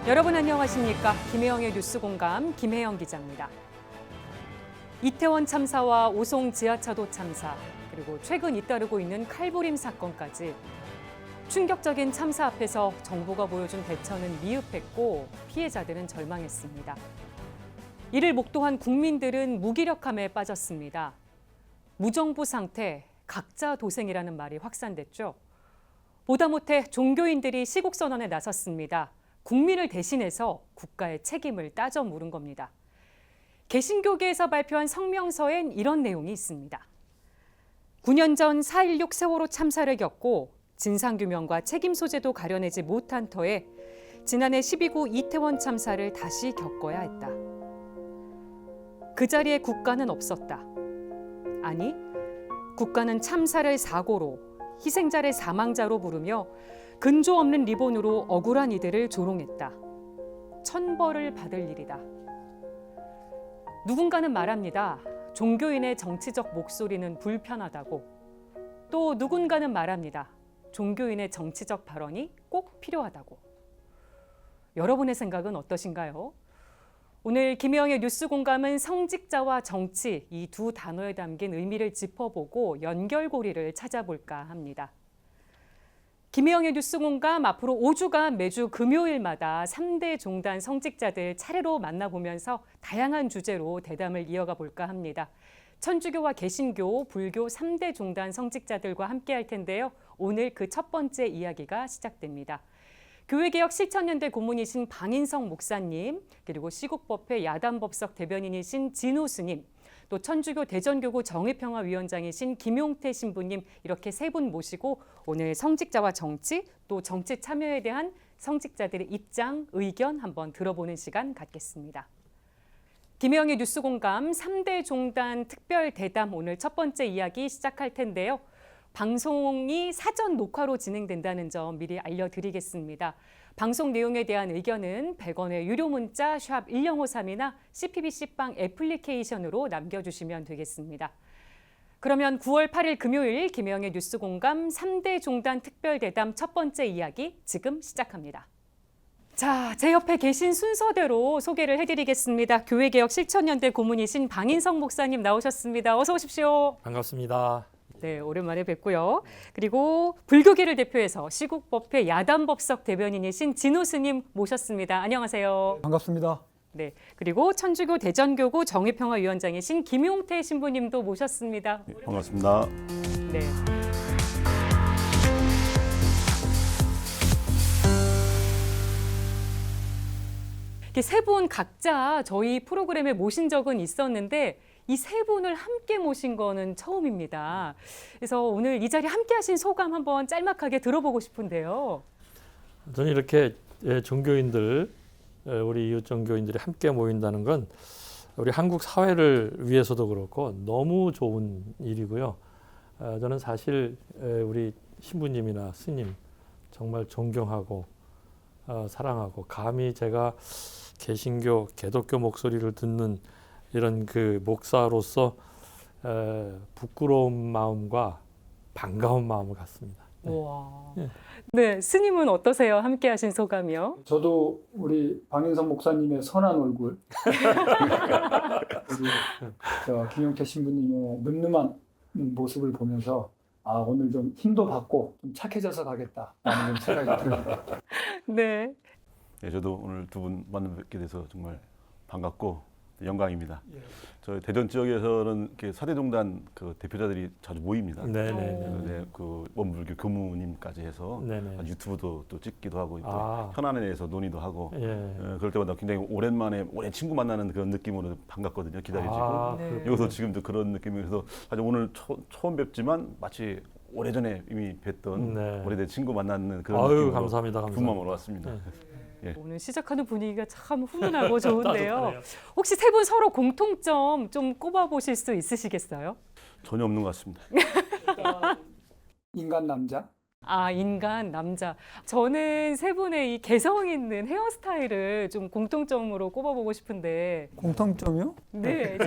여러분 안녕하십니까? 김혜영의 뉴스공감 김혜영 기자입니다. 이태원 참사와 오송 지하차도 참사, 그리고 최근 잇따르고 있는 칼부림 사건까지 충격적인 참사 앞에서 정부가 보여준 대처는 미흡했고 피해자들은 절망했습니다. 이를 목도한 국민들은 무기력함에 빠졌습니다. 무정부 상태, 각자 도생이라는 말이 확산됐죠. 보다 못해 종교인들이 시국선언에 나섰습니다. 국민을 대신해서 국가의 책임을 따져 물은 겁니다. 개신교계에서 발표한 성명서엔 이런 내용이 있습니다. 9년 전 4.16 세월호 참사를 겪고 진상규명과 책임 소재도 가려내지 못한 터에 지난해 12구 이태원 참사를 다시 겪어야 했다. 그 자리에 국가는 없었다. 아니, 국가는 참사를 사고로, 희생자를 사망자로 부르며 근조 없는 리본으로 억울한 이들을 조롱했다. 천벌을 받을 일이다. 누군가는 말합니다. 종교인의 정치적 목소리는 불편하다고. 또 누군가는 말합니다. 종교인의 정치적 발언이 꼭 필요하다고. 여러분의 생각은 어떠신가요? 오늘 김혜영의 뉴스공감은 성직자와 정치, 이 두 단어에 담긴 의미를 짚어보고 연결고리를 찾아볼까 합니다. 김혜영의 뉴스공감 앞으로 5주간 매주 금요일마다 3대 종단 성직자들 차례로 만나보면서 다양한 주제로 대담을 이어가 볼까 합니다. 천주교와 개신교, 불교 3대 종단 성직자들과 함께 할 텐데요. 오늘 그 첫 번째 이야기가 시작됩니다. 교회개혁 실천연대 고문이신 방인성 목사님, 그리고 시국법회 야단법석 대변인이신 진호 스님, 또 천주교 대전교구 정의평화위원장이신 김용태 신부님, 이렇게 세 분 모시고 오늘 성직자와 정치, 또 정치 참여에 대한 성직자들의 입장, 의견 한번 들어보는 시간 갖겠습니다. 김혜영의 뉴스공감 3대 종단 특별 대담, 오늘 첫 번째 이야기 시작할 텐데요. 방송이 사전 녹화로 진행된다는 점 미리 알려드리겠습니다. 방송 내용에 대한 의견은 100원의 유료 문자 샵 1053이나 CPBC빵 애플리케이션으로 남겨주시면 되겠습니다. 그러면 9월 8일 금요일 김혜영의 뉴스공감 3대 종단 특별대담 첫 번째 이야기 지금 시작합니다. 자, 제 옆에 계신 순서대로 소개를 해드리겠습니다. 교회개혁 실천연대 고문이신 방인성 목사님 나오셨습니다. 어서 오십시오. 반갑습니다. 네, 오랜만에 뵙고요. 그리고 불교계를 대표해서 시국법회 야단법석 대변인이신 진호 스님 모셨습니다. 안녕하세요. 반갑습니다. 네, 그리고 천주교 대전교구 정의평화위원장이신 김용태 신부님도 모셨습니다. 네, 반갑습니다. 네. 세 분 각자 저희 프로그램에 모신 적은 있었는데 이 세 분을 함께 모신 거는 처음입니다. 그래서 오늘 이 자리에 함께 하신 소감 한번 짤막하게 들어보고 싶은데요. 저는 이렇게 종교인들, 우리 이웃 종교인들이 함께 모인다는 건 우리 한국 사회를 위해서도 그렇고 너무 좋은 일이고요. 저는 사실 우리 신부님이나 스님 정말 존경하고 사랑하고, 감히 제가 개신교, 개독교 목소리를 듣는 이런 그 목사로서 부끄러운 마음과 반가운 마음을 갖습니다. 와. 네. 네, 스님은 어떠세요? 함께 하신 소감이요? 저도 우리 방인성 목사님의 선한 얼굴, 그리고 저 김용태 신부님의 늠름한 모습을 보면서 아, 오늘 좀 힘도 받고 좀 착해져서 가겠다라는 생각이 듭니다. 네. 네, 저도 오늘 두 분 만나뵙게 돼서 정말 반갑고 영광입니다. 예. 저희 대전 지역에서는 이렇게 4대 종단 그 대표자들이 자주 모입니다. 네네. 네, 그 원불교 교무님까지 해서 네네. 유튜브도 또 찍기도 하고 또 아. 현안에 대해서 논의도 하고 예. 그럴 때마다 굉장히 오랜만에 오랜 친구 만나는 그런 느낌으로 반갑거든요. 기다려지고 아, 네. 여기서 지금도 그런 느낌이라서 사실 오늘 처음 뵙지만 마치 오래전에 이미 뵀던 네. 오래된 친구 만나는 그런 아유, 느낌으로 감사합니다. 분마음으로 왔습니다. 네. 오늘 시작하는 분위기가 참 훈훈하고 좋은데요. 따뜻하네요. 혹시 세 분 서로 공통점 좀 꼽아보실 수 있으시겠어요? 전혀 없는 것 같습니다. 인간 남자, 아, 인간, 남자. 저는 세 분의 이 개성 있는 헤어스타일을 좀 공통점으로 꼽아보고 싶은데. 공통점이요? 네.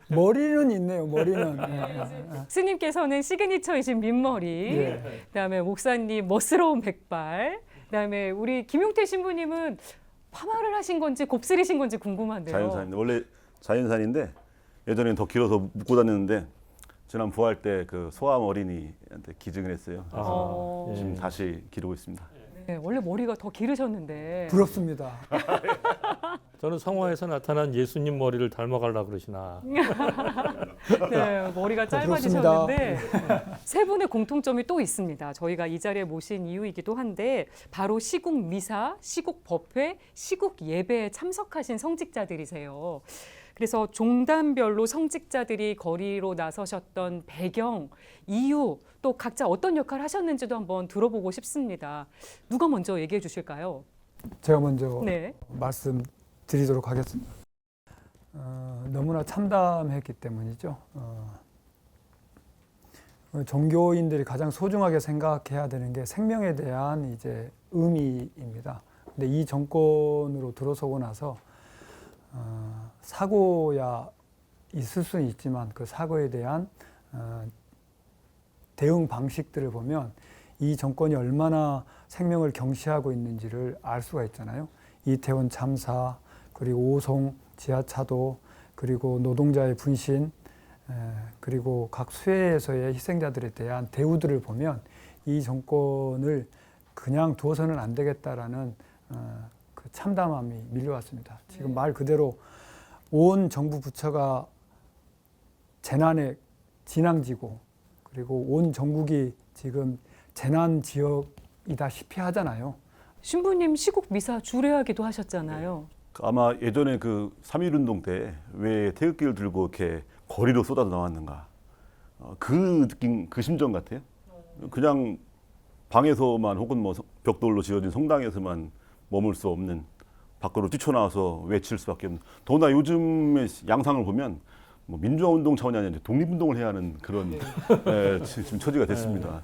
머리는 있네요. 머리는. 스님께서는 시그니처이신 민머리, 예. 그다음에 목사님 멋스러운 백발, 그다음에 우리 김용태 신부님은 파마를 하신 건지 곱슬이신 건지 궁금한데요. 자연산인데 원래 자연산인데 예전에는 더 길어서 묶고 다녔는데 지난 부활 때 그 소아암 어린이한테 기증을 했어요. 그래서 예. 지금 다시 기르고 있습니다. 네, 원래 머리가 더 기르셨는데. 부럽습니다. 저는 성화에서 나타난 예수님 머리를 닮아가려고 그러시나. 네, 머리가 짧아지셨는데 세 분의 공통점이 또 있습니다. 저희가 이 자리에 모신 이유이기도 한데 바로 시국 미사, 시국 법회, 시국 예배에 참석하신 성직자들이세요. 그래서 종단별로 성직자들이 거리로 나서셨던 배경, 이유, 또 각자 어떤 역할을 하셨는지도 한번 들어보고 싶습니다. 누가 먼저 얘기해 주실까요? 제가 먼저 네. 말씀드리도록 하겠습니다. 너무나 참담했기 때문이죠. 종교인들이 가장 소중하게 생각해야 되는 게 생명에 대한 이제 의미입니다. 근데 이 정권으로 들어서고 나서 사고야 있을 수는 있지만 그 사고에 대한 대응 방식들을 보면 이 정권이 얼마나 생명을 경시하고 있는지를 알 수가 있잖아요. 이태원 참사, 그리고 오송 지하차도, 그리고 노동자의 분신, 그리고 각 수해에서의 희생자들에 대한 대우들을 보면 이 정권을 그냥 두어서는 안 되겠다라는 그 참담함이 밀려왔습니다. 지금 말 그대로 온 정부 부처가 재난의 진앙지고 그리고 온 전국이 지금 재난 지역이다시피 하잖아요. 신부님 시국 미사 주례하기도 하셨잖아요. 아마 예전에 그 3.1운동 때 왜 태극기를 들고 이렇게 거리로 쏟아져 나왔는가. 그 느낌, 그 심정 같아요. 그냥 방에서만 혹은 뭐 벽돌로 지어진 성당에서만 머물 수 없는 밖으로 뛰쳐나와서 외칠 수밖에 없는. 더구나 요즘의 양상을 보면 뭐 민주화 운동 차원이 아니라 독립운동을 해야 하는 그런 지금 처지가 됐습니다.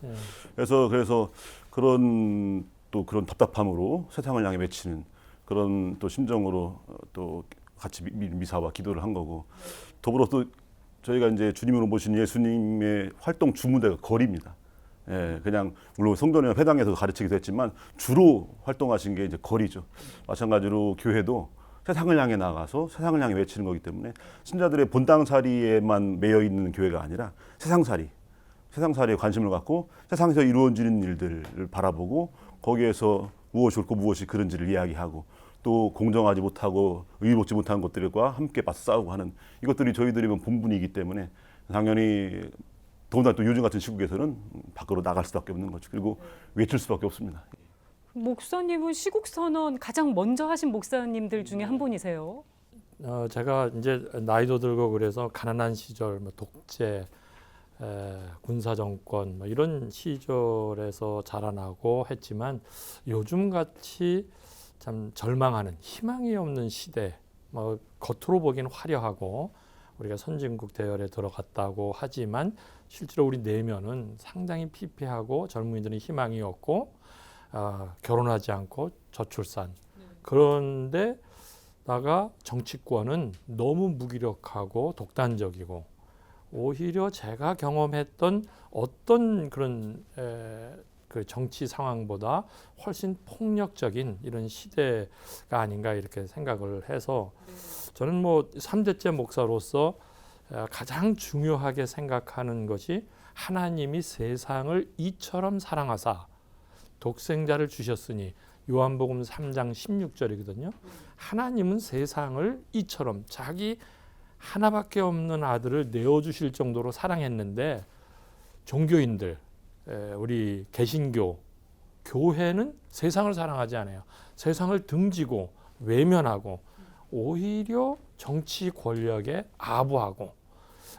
그래서 그런 또 그런 답답함으로 세상을 향해 외치는 그런 또 심정으로 또 같이 미사와 기도를 한 거고 더불어 또 저희가 이제 주님으로 모신 예수님의 활동 주무대가 거리입니다. 예, 그냥 물론 성전이나 회당에서 가르치기도 했지만 주로 활동하신 게 이제 거리죠. 마찬가지로 교회도 세상을 향해 나가서 세상을 향해 외치는 거기 때문에 신자들의 본당살이에만 매여 있는 교회가 아니라 세상살이에 관심을 갖고 세상에서 이루어지는 일들을 바라보고 거기에서 무엇이 옳고 무엇이 그른지를 이야기하고 또 공정하지 못하고 의롭지 못한 것들과 함께 맞서 싸우고 하는 이것들이 저희들의 본분이기 때문에 당연히 더군다나 또 요즘 같은 시국에서는 밖으로 나갈 수밖에 없는 거죠. 그리고 외칠 수밖에 없습니다. 목사님은 시국 선언 가장 먼저 하신 목사님들 중에 한 분이세요. 제가 이제 나이도 들고 그래서 가난한 시절, 뭐 독재, 군사 정권 뭐 이런 시절에서 자라나고 했지만 요즘 같이 참 절망하는 희망이 없는 시대, 뭐 겉으로 보기는 화려하고 우리가 선진국 대열에 들어갔다고 하지만 실제로 우리 내면은 상당히 피폐하고 젊은이들은 희망이 없고 결혼하지 않고 저출산. 그런데다가 정치권은 너무 무기력하고 독단적이고 오히려 제가 경험했던 어떤 그런 그 정치 상황보다 훨씬 폭력적인 이런 시대가 아닌가 이렇게 생각을 해서 저는 뭐 3대째 목사로서 가장 중요하게 생각하는 것이 하나님이 세상을 이처럼 사랑하사 독생자를 주셨으니 요한복음 3장 16절이거든요. 하나님은 세상을 이처럼 자기 하나밖에 없는 아들을 내어주실 정도로 사랑했는데 종교인들, 우리 개신교, 교회는 세상을 사랑하지 않아요. 세상을 등지고 외면하고 오히려 정치 권력에 아부하고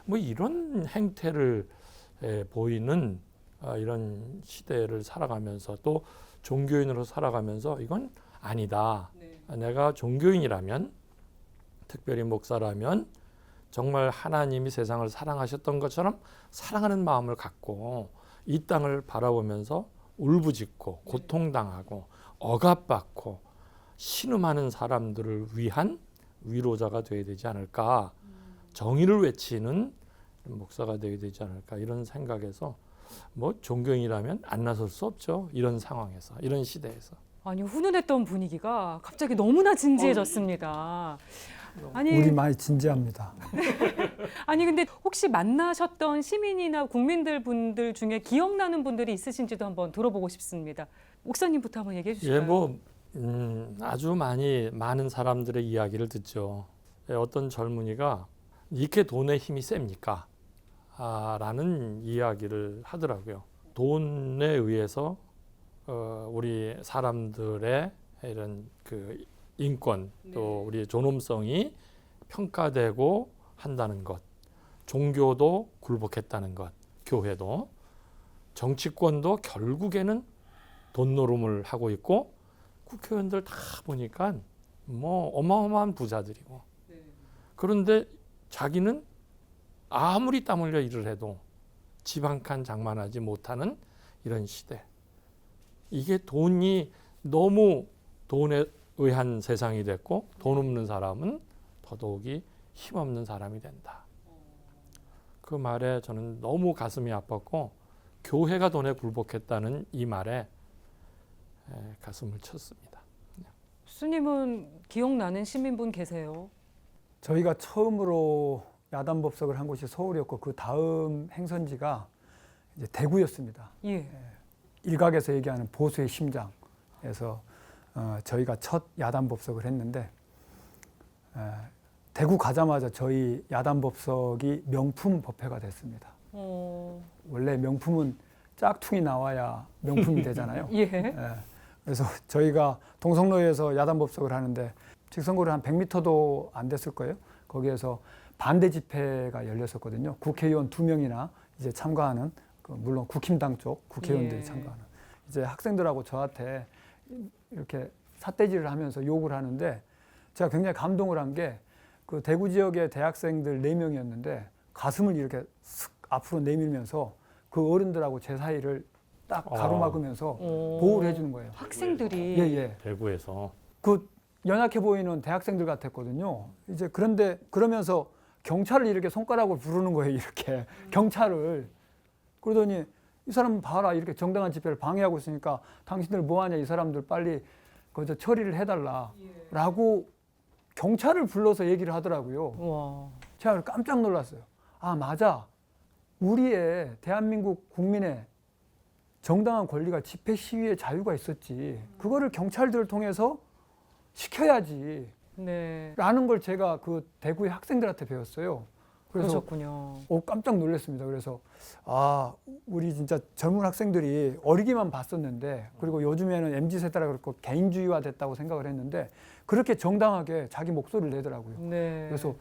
뭐 이런 행태를 보이는 이런 시대를 살아가면서 또 종교인으로 살아가면서 이건 아니다. 내가 종교인이라면 특별히 목사라면 정말 하나님이 세상을 사랑하셨던 것처럼 사랑하는 마음을 갖고 이 땅을 바라보면서 울부짖고 고통당하고 억압받고 신음하는 사람들을 위한 위로자가 되어야 되지 않을까. 정의를 외치는 목사가 되어야 되지 않을까 이런 생각에서 뭐 종교인이라면 안 나설 수 없죠. 이런 상황에서 이런 시대에서. 아니 훈훈했던 분위기가 갑자기 너무나 진지해졌습니다. 아니 우리 많이 진지합니다. 아니 근데 혹시 만나셨던 시민이나 국민들 분들 중에 기억나는 분들이 있으신지도 한번 들어보고 싶습니다. 목사님부터 한번 얘기해 주실까요? 예, 뭐 아주 많은 사람들의 이야기를 듣죠. 예, 어떤 젊은이가 이렇게 돈의 힘이 셉니까? 라는 이야기를 하더라고요. 돈에 의해서 우리 사람들의 이런 그 인권 또 우리 존엄성이 평가되고 한다는 것, 종교도 굴복했다는 것, 교회도 정치권도 결국에는 돈 노름을 하고 있고 국회의원들 다 보니까 뭐 어마어마한 부자들이고 그런데 자기는 아무리 땀 흘려 일을 해도 집 한 칸 장만하지 못하는 이런 시대. 이게 돈이 너무 돈에 의한 세상이 됐고 돈 없는 사람은 더더욱이 힘없는 사람이 된다. 그 말에 저는 너무 가슴이 아팠고 교회가 돈에 굴복했다는 이 말에 가슴을 쳤습니다. 수님은 기억나는 시민분 계세요? 저희가 처음으로 야단 법석을 한 곳이 서울이었고 그 다음 행선지가 이제 대구였습니다. 예. 일각에서 얘기하는 보수의 심장에서 저희가 첫 야단 법석을 했는데 대구 가자마자 저희 야단 법석이 명품 법회가 됐습니다. 원래 명품은 짝퉁이 나와야 명품이 되잖아요. 예. 그래서 저희가 동성로에서 야단 법석을 하는데 직선거리 한 100m도 안 됐을 거예요. 거기에서 반대 집회가 열렸었거든요. 국회의원 2명이나 이제 참가하는 물론 국힘당 쪽 국회의원들이 예. 참가하는 이제 학생들하고 저한테 이렇게 삿대질을 하면서 욕을 하는데 제가 굉장히 감동을 한 게 그 대구 지역의 대학생들 4명이었는데 가슴을 이렇게 슥 앞으로 내밀면서 그 어른들하고 제 사이를 딱 가로막으면서 보호를 해주는 거예요. 학생들이 예. 대구에서 그 연약해 보이는 대학생들 같았거든요. 이제 그런데 그러면서 경찰을 이렇게 손가락으로 부르는 거예요. 이렇게 경찰을. 그러더니 이 사람 봐라 이렇게 정당한 집회를 방해하고 있으니까 당신들 뭐하냐 이 사람들 빨리 거기서 처리를 해달라라고 경찰을 불러서 얘기를 하더라고요. 와. 제가 깜짝 놀랐어요. 아 맞아. 우리의 대한민국 국민의 정당한 권리가 집회 시위의 자유가 있었지. 그거를 경찰들을 통해서 시켜야지. 네. 라는 걸 제가 그 대구의 학생들한테 배웠어요. 그래서 그러셨군요. 깜짝 놀랐습니다. 그래서 아 우리 진짜 젊은 학생들이 어리기만 봤었는데 그리고 요즘에는 MZ세대라 그렇고 개인주의화 됐다고 생각을 했는데 그렇게 정당하게 자기 목소리를 내더라고요. 네. 그래서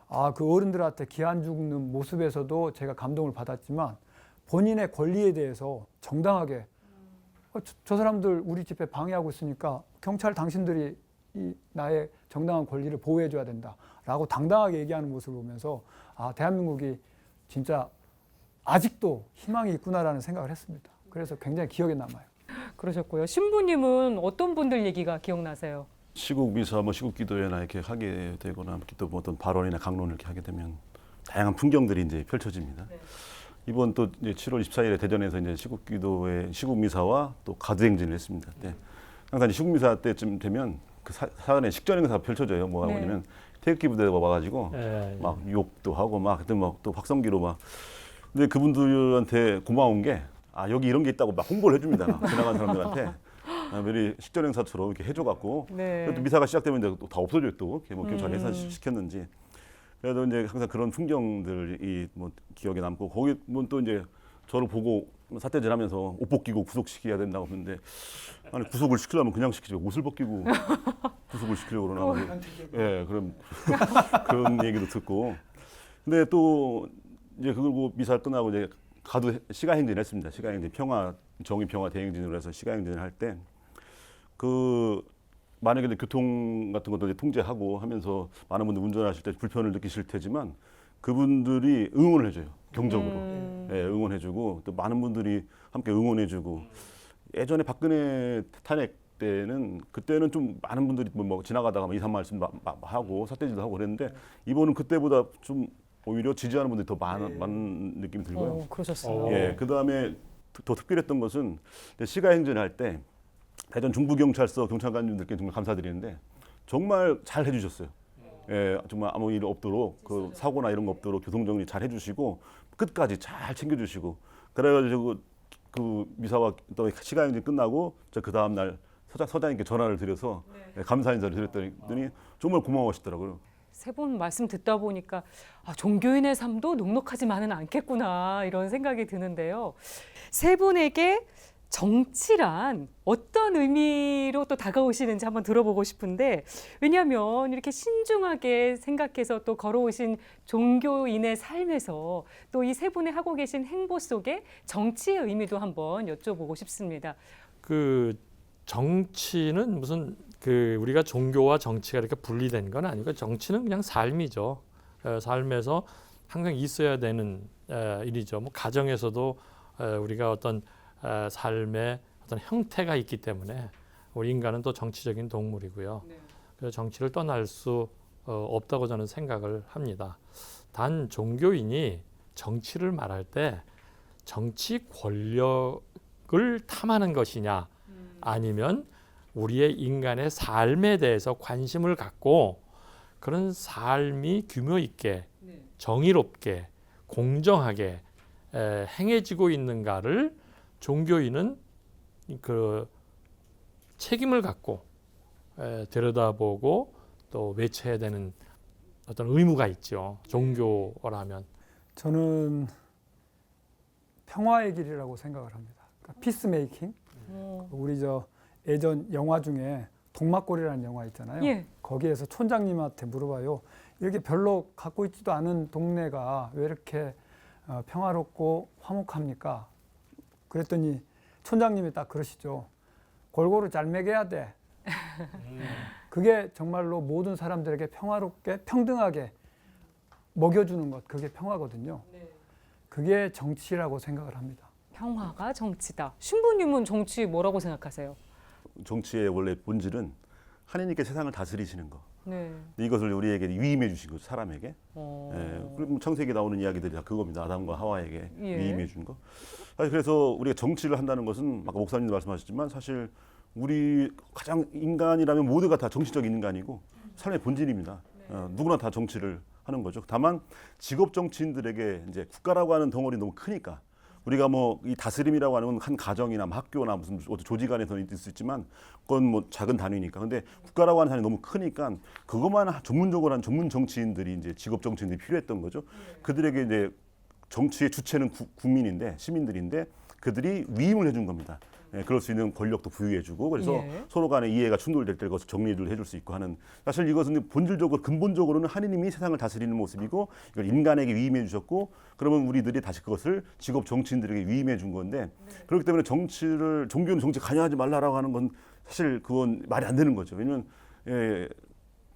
아 그 어른들한테 기한 죽는 모습에서도 제가 감동을 받았지만 본인의 권리에 대해서 정당하게 저 사람들 우리 집회 방해하고 있으니까 경찰 당신들이 이 나의 정당한 권리를 보호해줘야 된다라고 당당하게 얘기하는 모습을 보면서 아 대한민국이 진짜 아직도 희망이 있구나라는 생각을 했습니다. 그래서 굉장히 기억에 남아요. 그러셨고요. 신부님은 어떤 분들 얘기가 기억나세요? 시국 미사, 뭐 시국 기도회나 이렇게 하게 되거나 또 뭐 어떤 발언이나 강론을 이렇게 하게 되면 다양한 풍경들이 이제 펼쳐집니다. 네. 이번 또 이제 7월 24일에 대전에서 이제 시국 기도회, 시국 미사와 또 가두 행진을 했습니다. 그때 항상 시국 미사 때쯤 되면 그 사안에 식전 행사가 펼쳐져요. 뭐 네. 하냐면 태극기 부대가 와가지고 예, 막 욕도 하고 막 그때 막 또 확성기로 막 근데 그분들한테 고마운 게 아 여기 이런 게 있다고 막 홍보를 해줍니다. 지나간 사람들한테 미리 식전 행사처럼 이렇게 해줘갖고 네. 또 미사가 시작되면 이제 또 다 없어져요 또 뭐 교찰 음. 해산시켰는지 그래도 이제 항상 그런 풍경들이 뭐 기억에 남고 거기 또 이제 저를 보고 삿대질하면서 옷 벗기고 구속시켜야 된다고 하는데 아니 구속을 시키려면 그냥 시키지 옷을 벗기고 구속을 시키려고 그러나 예 그런 얘기도 듣고 근데 또 이제 그리고 미사 끝나고 이제 가도 시가행진 했습니다. 시가행진 정의 평화 대행진으로 해서 시가행진을 할 때 그 만약에 교통 같은 것도 이제 통제하고 하면서 많은 분들 운전하실 때 불편을 느끼실 테지만 그분들이 응원을 해줘요. 경적으로. 예, 응원해주고 또 많은 분들이 함께 응원해주고 예전에 박근혜 탄핵 때는 그때는 좀 많은 분들이 뭐 지나가다가 2, 3말씀 하고 삿대질도 하고 그랬는데 이번은 그때보다 좀 오히려 지지하는 분들이 더 많은 느낌이 들고요. 그러셨어요. 예, 그 다음에 더 특별했던 것은 시가행진을 할 때 대전 중부경찰서 경찰관님들께 정말 감사드리는데 정말 잘 해주셨어요. 예, 정말 아무 일 없도록 그 사고나 이런 거 없도록 교통 정리 잘 해주시고 끝까지 잘 챙겨주시고 그래가지고 그 미사와 또 시간이 끝나고 저 그 다음 날 서장님께 전화를 드려서 예, 감사 인사를 드렸더니 정말 고마워하시더라고요. 세 분 말씀 듣다 보니까 종교인의 삶도 녹록하지만은 않겠구나 이런 생각이 드는데요. 세 분에게 정치란 어떤 의미로 또 다가오시는지 한번 들어보고 싶은데 왜냐하면 이렇게 신중하게 생각해서 또 걸어오신 종교인의 삶에서 또 이 세 분이 하고 계신 행보 속에 정치의 의미도 한번 여쭤보고 싶습니다. 그 정치는 무슨 그 우리가 종교와 정치가 이렇게 분리된 건 아니고 정치는 그냥 삶이죠. 삶에서 항상 있어야 되는 일이죠. 뭐 가정에서도 우리가 어떤 삶의 어떤 형태가 있기 때문에 우리 인간은 또 정치적인 동물이고요. 그래서 정치를 떠날 수 없다고 저는 생각을 합니다. 단 종교인이 정치를 말할 때 정치 권력을 탐하는 것이냐 아니면 우리의 인간의 삶에 대해서 관심을 갖고 그런 삶이 규모 있게 정의롭게 공정하게 행해지고 있는가를 종교인은 그 책임을 갖고 들여다보고 또 외쳐야 되는 어떤 의무가 있죠. 종교라면. 저는 평화의 길이라고 생각을 합니다. 그러니까 피스메이킹. 우리 저 예전 영화 중에 동막골이라는 영화 있잖아요. 예. 거기에서 촌장님한테 물어봐요. 이렇게 별로 갖고 있지도 않은 동네가 왜 이렇게 평화롭고 화목합니까? 그랬더니 촌장님이 딱 그러시죠. 골고루 잘 먹여야 돼. 그게 정말로 모든 사람들에게 평화롭게 평등하게 먹여주는 것, 그게 평화거든요. 그게 정치라고 생각을 합니다. 평화가 정치다. 신부님은 정치 뭐라고 생각하세요? 정치의 원래 본질은 하나님께 세상을 다스리시는 거. 네. 이것을 우리에게 위임해 주신 거죠, 사람에게. 예, 그리고 창세기에 나오는 이야기들이 다 그겁니다. 아담과 하와에게 예. 위임해 준 거. 그래서 우리가 정치를 한다는 것은 아까 목사님도 말씀하셨지만 사실 우리 가장 인간이라면 모두가 다 정치적인 인간이고 삶의 본질입니다. 누구나 다 정치를 하는 거죠. 다만 직업 정치인들에게 이제 국가라고 하는 덩어리 너무 크니까 우리가 뭐 이 다스림이라고 하는 건 한 가정이나 학교나 무슨 조직 안에서 있을 수 있지만 그건 뭐 작은 단위니까. 근데 국가라고 하는 단위 너무 크니까 그것만 전문적으로 한 전문 정치인들이 이제 직업 정치인들이 필요했던 거죠. 그들에게 이제 정치의 주체는 국민인데 시민들인데 그들이 위임을 해준 겁니다. 예, 그럴 수 있는 권력도 부여해주고 그래서 예. 서로 간에 이해가 충돌될 때 그것을 정리를 해줄 수 있고 하는 사실 이것은 본질적으로 근본적으로는 하느님이 세상을 다스리는 모습이고 이걸 인간에게 위임해 주셨고 그러면 우리들이 다시 그것을 직업 정치인들에게 위임해 준 건데 그렇기 때문에 정치를 종교는 정치 관여하지 말라라고 하는 건 사실 그건 말이 안 되는 거죠. 왜냐하면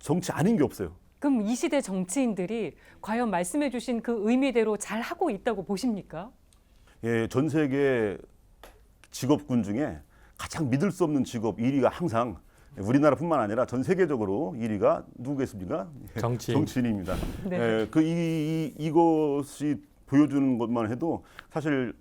정치 아닌 게 없어요. 그럼 이 시대 정치인들이 과연 말씀해 주신 그 의미대로 잘 하고 있다고 보십니까? 예, 전 세계 직업군 중에 가장 믿을 수 없는 직업 1위가 항상 우리나라뿐만 아니라 전 세계적으로 1위가 누구겠습니까? 정치인입니다. 네. 이것이 보여주는 것만 해도 사실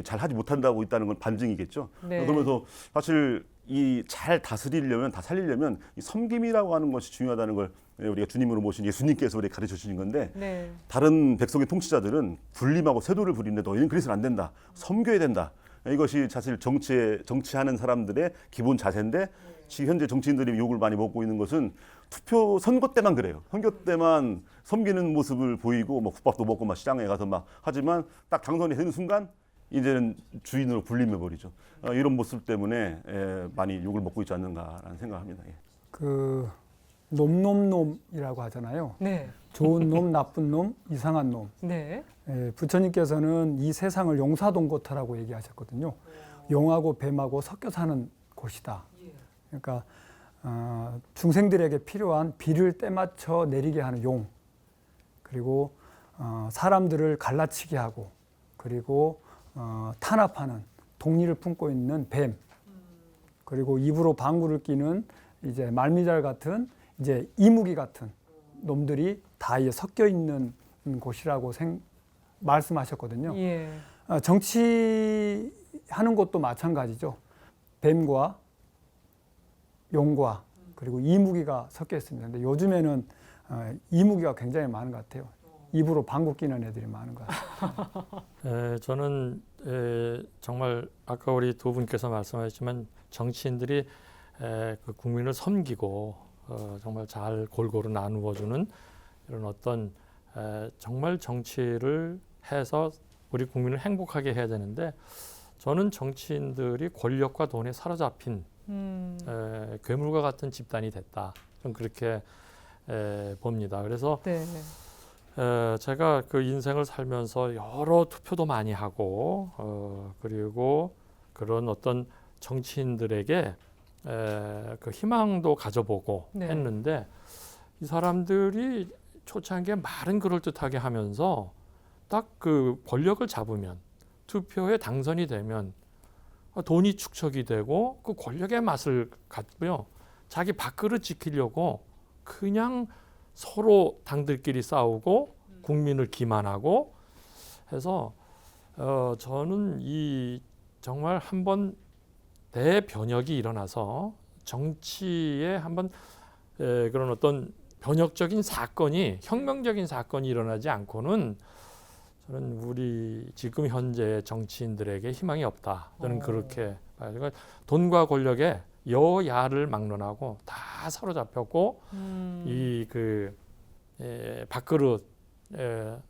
잘 하지 못한다고 있다는 건 반증이겠죠. 네. 그러면서 사실 이 잘 다스리려면 다 살리려면 이 섬김이라고 하는 것이 중요하다는 걸 우리가 주님으로 모신 예수님께서 우리 가르쳐 주신 건데 네. 다른 백성의 통치자들은 군림하고 세도를 부리는데 너희는 그래서는 안 된다. 섬겨야 된다. 이것이 사실 정치하는 사람들의 기본 자세인데 지금 현재 정치인들이 욕을 많이 먹고 있는 것은 투표 선거 때만 그래요. 선거 때만 섬기는 모습을 보이고 뭐 국밥도 먹고 막 시장에 가서 막 하지만 딱 당선이 되는 순간 이제는 주인으로 군림해 버리죠. 이런 모습 때문에 많이 욕을 먹고 있지 않는가라는 생각합니다. 예. 그 놈놈놈이라고 하잖아요. 네. 좋은 놈, 나쁜 놈, 이상한 놈. 네. 부처님께서는 이 세상을 용사동고터라고 얘기하셨거든요. 용하고 뱀하고 섞여 사는 곳이다. 그러니까 중생들에게 필요한 비를 때맞춰 내리게 하는 용, 그리고 사람들을 갈라치게 하고, 그리고 탄압하는 독리를 품고 있는 뱀, 그리고 입으로 방구를 끼는 이제 말미잘 같은 이제 이무기 같은 놈들이 다 섞여 있는 곳이라고 말씀하셨거든요. 예. 정치하는 것도 마찬가지죠. 뱀과 용과 그리고 이무기가 섞여 있습니다. 근데 요즘에는 이무기가 굉장히 많은 것 같아요. 입으로 방귀 뀌는 애들이 많은 것 같아요. 저는 정말 아까 우리 두 분께서 말씀하셨지만 정치인들이 그 국민을 섬기고 정말 잘 골고루 나누어주는 이런 어떤 정말 정치를 해서 우리 국민을 행복하게 해야 되는데 저는 정치인들이 권력과 돈에 사로잡힌 괴물과 같은 집단이 됐다. 좀 그렇게 봅니다. 그래서 네. 제가 그 인생을 살면서 여러 투표도 많이 하고 그리고 그런 어떤 정치인들에게 그 희망도 가져보고 네. 했는데 이 사람들이 초창기에 말은 그럴듯하게 하면서 딱 그 권력을 잡으면 투표에 당선이 되면 돈이 축적이 되고 그 권력의 맛을 갖고요. 자기 밥그릇 지키려고 그냥 서로 당들끼리 싸우고 국민을 기만하고 해서 저는 이 정말 한번 대변혁이 일어나서 정치에 한번 그런 어떤 변혁적인 사건이 혁명적인 사건이 일어나지 않고는 저는 우리 지금 현재 정치인들에게 희망이 없다. 저는 그렇게 봐요. 그러니까 돈과 권력에 여야를 막론하고 다 사로잡혔고 이 그 밥그릇을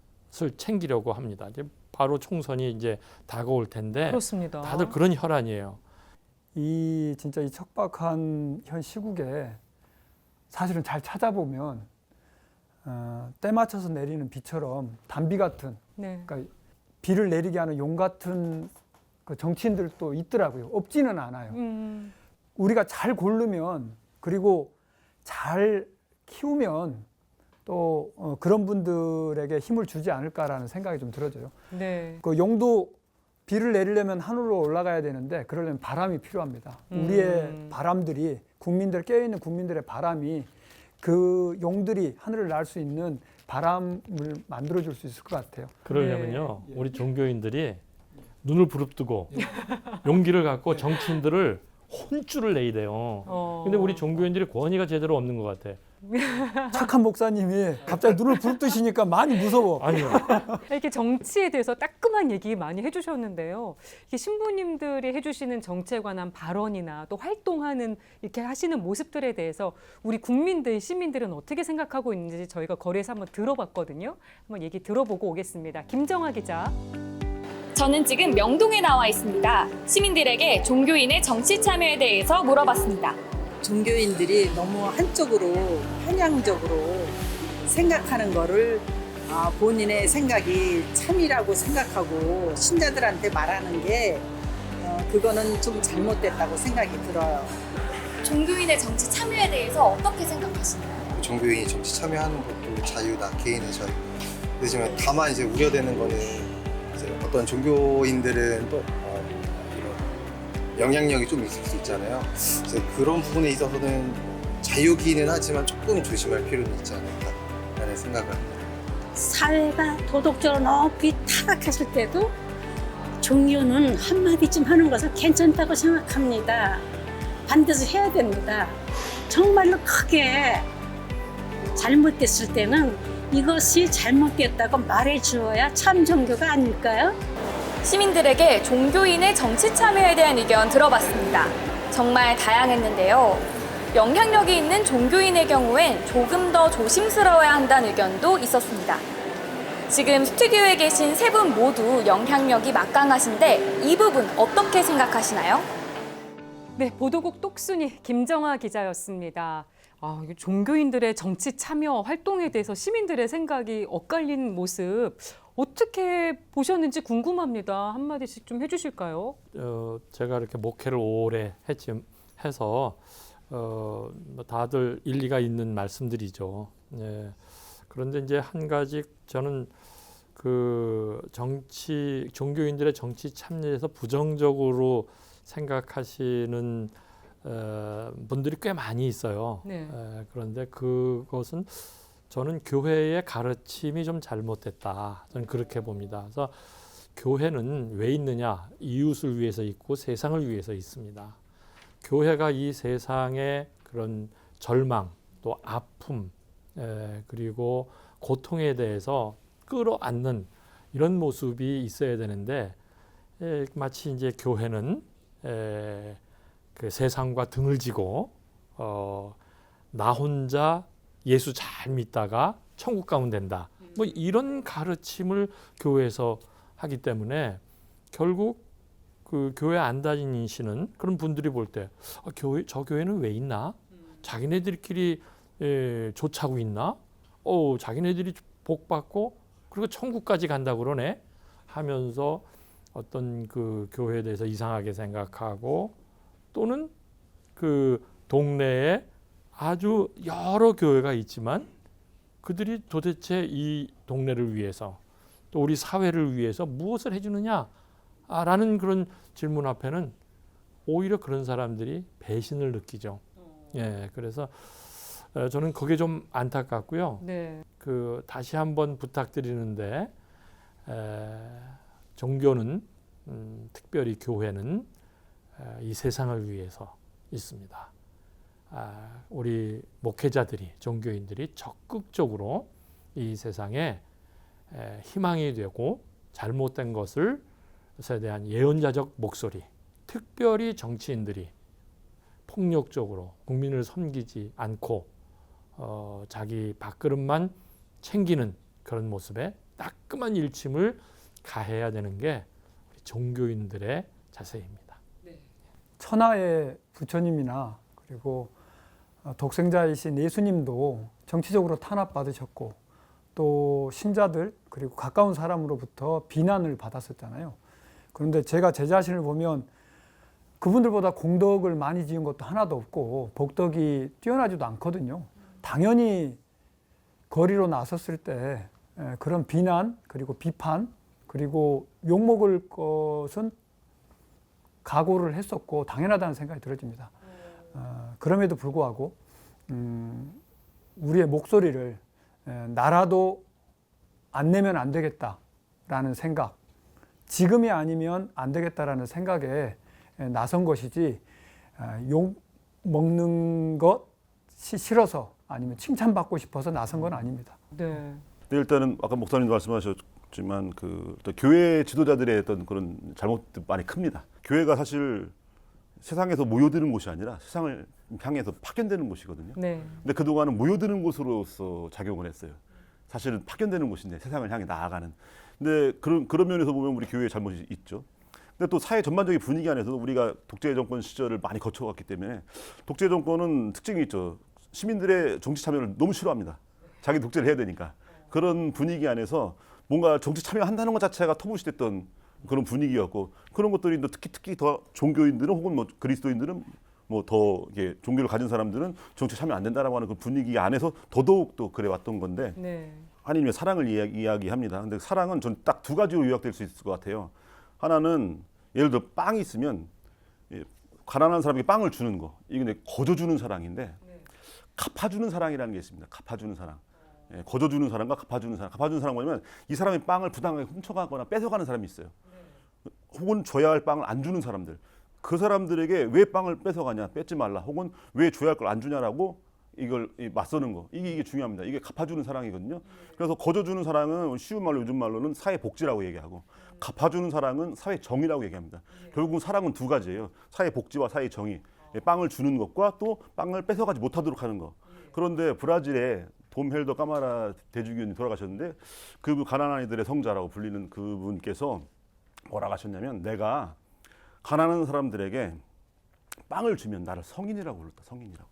챙기려고 합니다. 이제 바로 총선이 이제 다가올 텐데 그렇습니다. 다들 그런 혈안이에요. 진짜 이 척박한 현 시국에 사실은 잘 찾아보면 때 맞춰서 내리는 비처럼 단비 같은 네. 그러니까 비를 내리게 하는 용 같은 그 정치인들도 있더라고요. 없지는 않아요. 우리가 잘 고르면 그리고 잘 키우면 또 그런 분들에게 힘을 주지 않을까라는 생각이 좀 들어져요. 네. 그 용도 비를 내리려면 하늘로 올라가야 되는데 그러려면 바람이 필요합니다. 우리의 바람들이 깨어있는 국민들의 바람이 그 용들이 하늘을 날 수 있는 바람을 만들어줄 수 있을 것 같아요. 그러려면요, 우리 종교인들이 눈을 부릅뜨고 용기를 갖고 정치인들을 혼쭐을 내야 돼요. 근데 우리 종교인들이 권위가 제대로 없는 것 같아. 착한 목사님이 갑자기 눈을 부릅뜨시니까 많이 무서워. 아니요. 이렇게 정치에 대해서 따끔한 얘기 많이 해주셨는데요. 이게 신부님들이 해주시는 정치에 관한 발언이나 또 활동하는 이렇게 하시는 모습들에 대해서 우리 국민들, 시민들은 어떻게 생각하고 있는지 저희가 거리에서 한번 들어봤거든요. 한번 얘기 들어보고 오겠습니다. 김정아 기자. 저는 지금 명동에 나와 있습니다. 시민들에게 종교인의 정치 참여에 대해서 물어봤습니다. 종교인들이 너무 한쪽으로 편향적으로 생각하는 거를 본인의 생각이 참이라고 생각하고 신자들한테 말하는 게 그거는 좀 잘못됐다고 생각이 들어요. 종교인의 정치 참여에 대해서 어떻게 생각하시나요? 종교인이 정치 참여하는 것도 자유다, 개인의 자유. 그렇지만 다만 이제 우려되는 거는 이제 어떤 종교인들은 또 이런 영향력이 좀 있을 수 있잖아요. 그래서 그런 부분에 있어서는 자유기는 하지만 조금 조심할 필요는 있지 않을까라는 생각을 합니다. 사회가 도덕적으로 높이 타락했을 때도 종교는 한마디쯤 하는 것은 괜찮다고 생각합니다. 반드시 해야 됩니다. 정말로 크게 잘못됐을 때는 이것이 잘못됐다고 말해 주어야 참 종교가 아닐까요? 시민들에게 종교인의 정치 참여에 대한 의견 들어봤습니다. 정말 다양했는데요. 영향력이 있는 종교인의 경우엔 조금 더 조심스러워야 한다는 의견도 있었습니다. 지금 스튜디오에 계신 세 분 모두 영향력이 막강하신데 이 부분 어떻게 생각하시나요? 네, 보도국 똑순이 김정아 기자였습니다. 이게 종교인들의 정치 참여 활동에 대해서 시민들의 생각이 엇갈린 모습 어떻게 보셨는지 궁금합니다. 한마디씩 좀 해주실까요? 제가 이렇게 목회를 오래 해서 다들 일리가 있는 말씀들이죠. 예. 그런데 이제 한 가지 저는 그 종교인들의 정치 참여에서 부정적으로 생각하시는 분들이 꽤 많이 있어요. 네. 그런데 그것은 저는 교회의 가르침이 좀 잘못됐다. 저는 그렇게 봅니다. 그래서 교회는 왜 있느냐? 이웃을 위해서 있고 세상을 위해서 있습니다. 교회가 이 세상의 그런 절망 또 아픔 그리고 고통에 대해서 끌어안는 이런 모습이 있어야 되는데 마치 이제 교회는 그 세상과 등을 지고 나 혼자 예수 잘 믿다가 천국 가면 된다. 뭐 이런 가르침을 교회에서 하기 때문에 결국 그 교회 안 다니시는 그런 분들이 볼 때 저 교회는 왜 있나? 자기네들끼리 좋자고 있나? 자기네들이 복 받고 그리고 천국까지 간다 그러네 하면서 어떤 그 교회에 대해서 이상하게 생각하고 또는 그 동네에 아주 여러 교회가 있지만 그들이 도대체 이 동네를 위해서 또 우리 사회를 위해서 무엇을 해주느냐라는 그런 질문 앞에는 오히려 그런 사람들이 배신을 느끼죠. 예, 그래서 저는 그게 좀 안타깝고요. 네. 그 다시 한번 부탁드리는데 종교는 특별히 교회는 이 세상을 위해서 있습니다. 우리 목회자들이 종교인들이 적극적으로 이 세상에 희망이 되고 잘못된 것에 대한 예언자적 목소리, 특별히 정치인들이 폭력적으로 국민을 섬기지 않고 자기 밥그릇만 챙기는 그런 모습에 따끔한 일침을 가해야 되는 게 우리 종교인들의 자세입니다. 천하의 부처님이나 그리고 독생자이신 예수님도 정치적으로 탄압받으셨고 또 신자들 그리고 가까운 사람으로부터 비난을 받았었잖아요. 그런데 제가 제 자신을 보면 그분들보다 공덕을 많이 지은 것도 하나도 없고 복덕이 뛰어나지도 않거든요. 당연히 거리로 나섰을 때 그런 비난 그리고 비판 그리고 욕먹을 것은 각오를 했었고 당연하다는 생각이 들어집니다. 그럼에도 불구하고 우리의 목소리를 나라도 안 내면 안 되겠다라는 생각, 지금이 아니면 안 되겠다라는 생각에 나선 것이지 욕 먹는 것이 싫어서 아니면 칭찬받고 싶어서 나선 건 아닙니다. 네. 일단은 아까 목사님도 말씀하셨지만 또 교회 지도자들의 어떤 그런 잘못도 많이 큽니다. 교회가 사실 세상에서 모여드는 곳이 아니라 세상을 향해서 파견되는 곳이거든요. 네. 근데 그동안은 모여드는 곳으로서 작용을 했어요. 사실은 파견되는 곳인데 세상을 향해 나아가는. 근데 그런 면에서 보면 우리 교회의 잘못이 있죠. 근데 또 사회 전반적인 분위기 안에서도 우리가 독재 정권 시절을 많이 거쳐왔기 때문에 독재 정권은 특징이 있죠. 시민들의 정치 참여를 너무 싫어합니다. 자기 독재를 해야 되니까. 그런 분위기 안에서 뭔가 정치 참여한다는 것 자체가 터부시됐던 그런 분위기였고 그런 것들이 특히 더 종교인들은 혹은 뭐 그리스도인들은 뭐 더 이게 종교를 가진 사람들은 정치 참여 안 된다라고 하는 그 분위기 안에서 더더욱 또 그래 왔던 건데 네. 하나님의 사랑을 이야기합니다. 근데 사랑은 전 딱 두 가지로 요약될 수 있을 것 같아요. 하나는 예를 들어 빵이 있으면 가난한 사람에게 빵을 주는 거 이게 거저주는 사랑인데 갚아주는 사랑이라는 게 있습니다. 갚아주는 사랑. 거저주는 사람과 갚아주는 사람. 갚아주는 사람 뭐냐면 이 사람의 빵을 부당하게 훔쳐가거나 뺏어가는 사람이 있어요. 혹은 줘야 할 빵을 안 주는 사람들. 그 사람들에게 왜 빵을 뺏어가냐, 뺏지 말라. 혹은 왜 줘야 할 걸 안 주냐라고 이걸 맞서는 거. 이게 중요합니다. 이게 갚아주는 사랑이거든요. 그래서 거저주는 사랑은 쉬운 말로 요즘 말로는 사회복지라고 얘기하고 갚아주는 사랑은 사회정의라고 얘기합니다. 결국은 사랑은 두 가지예요. 사회복지와 사회정의. 빵을 주는 것과 또 빵을 뺏어가지 못하도록 하는 거. 그런데 브라질에 돔 헬더 까마라 대주교님이 돌아가셨는데 그 가난한 아이들의 성자라고 불리는 그분께서 뭐라고 하셨냐면 내가 가난한 사람들에게 빵을 주면 나를 성인이라고 불렀다. 성인이라고.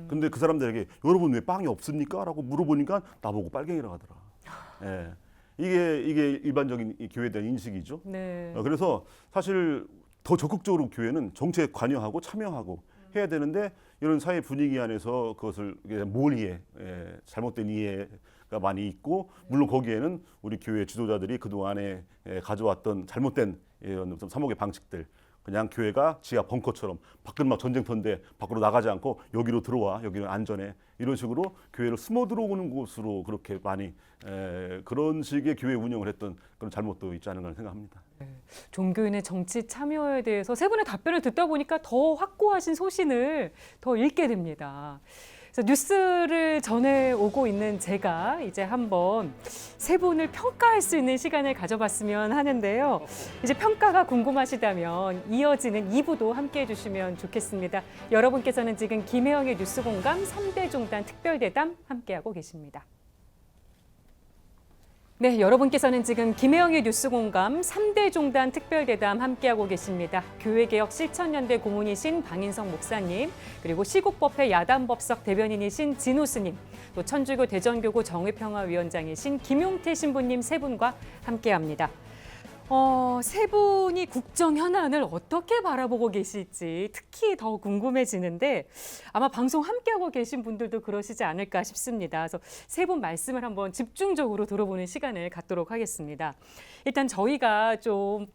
근데 그 사람들에게 여러분 왜 빵이 없습니까? 라고 물어보니까 나보고 빨갱이라고 하더라. 예. 이게 일반적인 이 교회에 대한 인식이죠. 네. 그래서 사실 더 적극적으로 교회는 정치에 관여하고 참여하고 해야 되는데 이런 사회 분위기 안에서 그것을 몰이해 잘못된 이해가 많이 있고 물론 거기에는 우리 교회 지도자들이 그동안에 가져왔던 잘못된 이런 좀 사목의 방식들 그냥 교회가 지하 벙커처럼 밖은 막 전쟁터인데 밖으로 나가지 않고 여기로 들어와, 여기는 안전해, 이런 식으로 교회를 숨어 들어오는 곳으로 그렇게 많이 그런 식의 교회 운영을 했던 그런 잘못도 있지 않은가 생각합니다. 종교인의 정치 참여에 대해서 세 분의 답변을 듣다 보니까 더 확고하신 소신을 더 읽게 됩니다. 그래서 뉴스를 전해오고 있는 제가 이제 한번 세 분을 평가할 수 있는 시간을 가져봤으면 하는데요. 이제 평가가 궁금하시다면 이어지는 2부도 함께해 주시면 좋겠습니다. 여러분께서는 지금 김혜영의 뉴스공감 3대 종단 특별대담 함께하고 계십니다. 네, 여러분께서는 지금 김혜영의 뉴스공감 3대 종단 특별대담 함께하고 계십니다. 교회개혁 실천연대 고문이신 방인성 목사님, 그리고 시국법회 야단법석 대변인이신 진호 스님, 또 천주교 대전교구 정의평화위원장이신 김용태 신부님 세 분과 함께합니다. 세 분이 국정 현안을 어떻게 바라보고 계실지 특히 더 궁금해지는데 아마 방송 함께하고 계신 분들도 그러시지 않을까 싶습니다. 그래서 세 분 말씀을 한번 집중적으로 들어보는 시간을 갖도록 하겠습니다. 일단 저희가 좀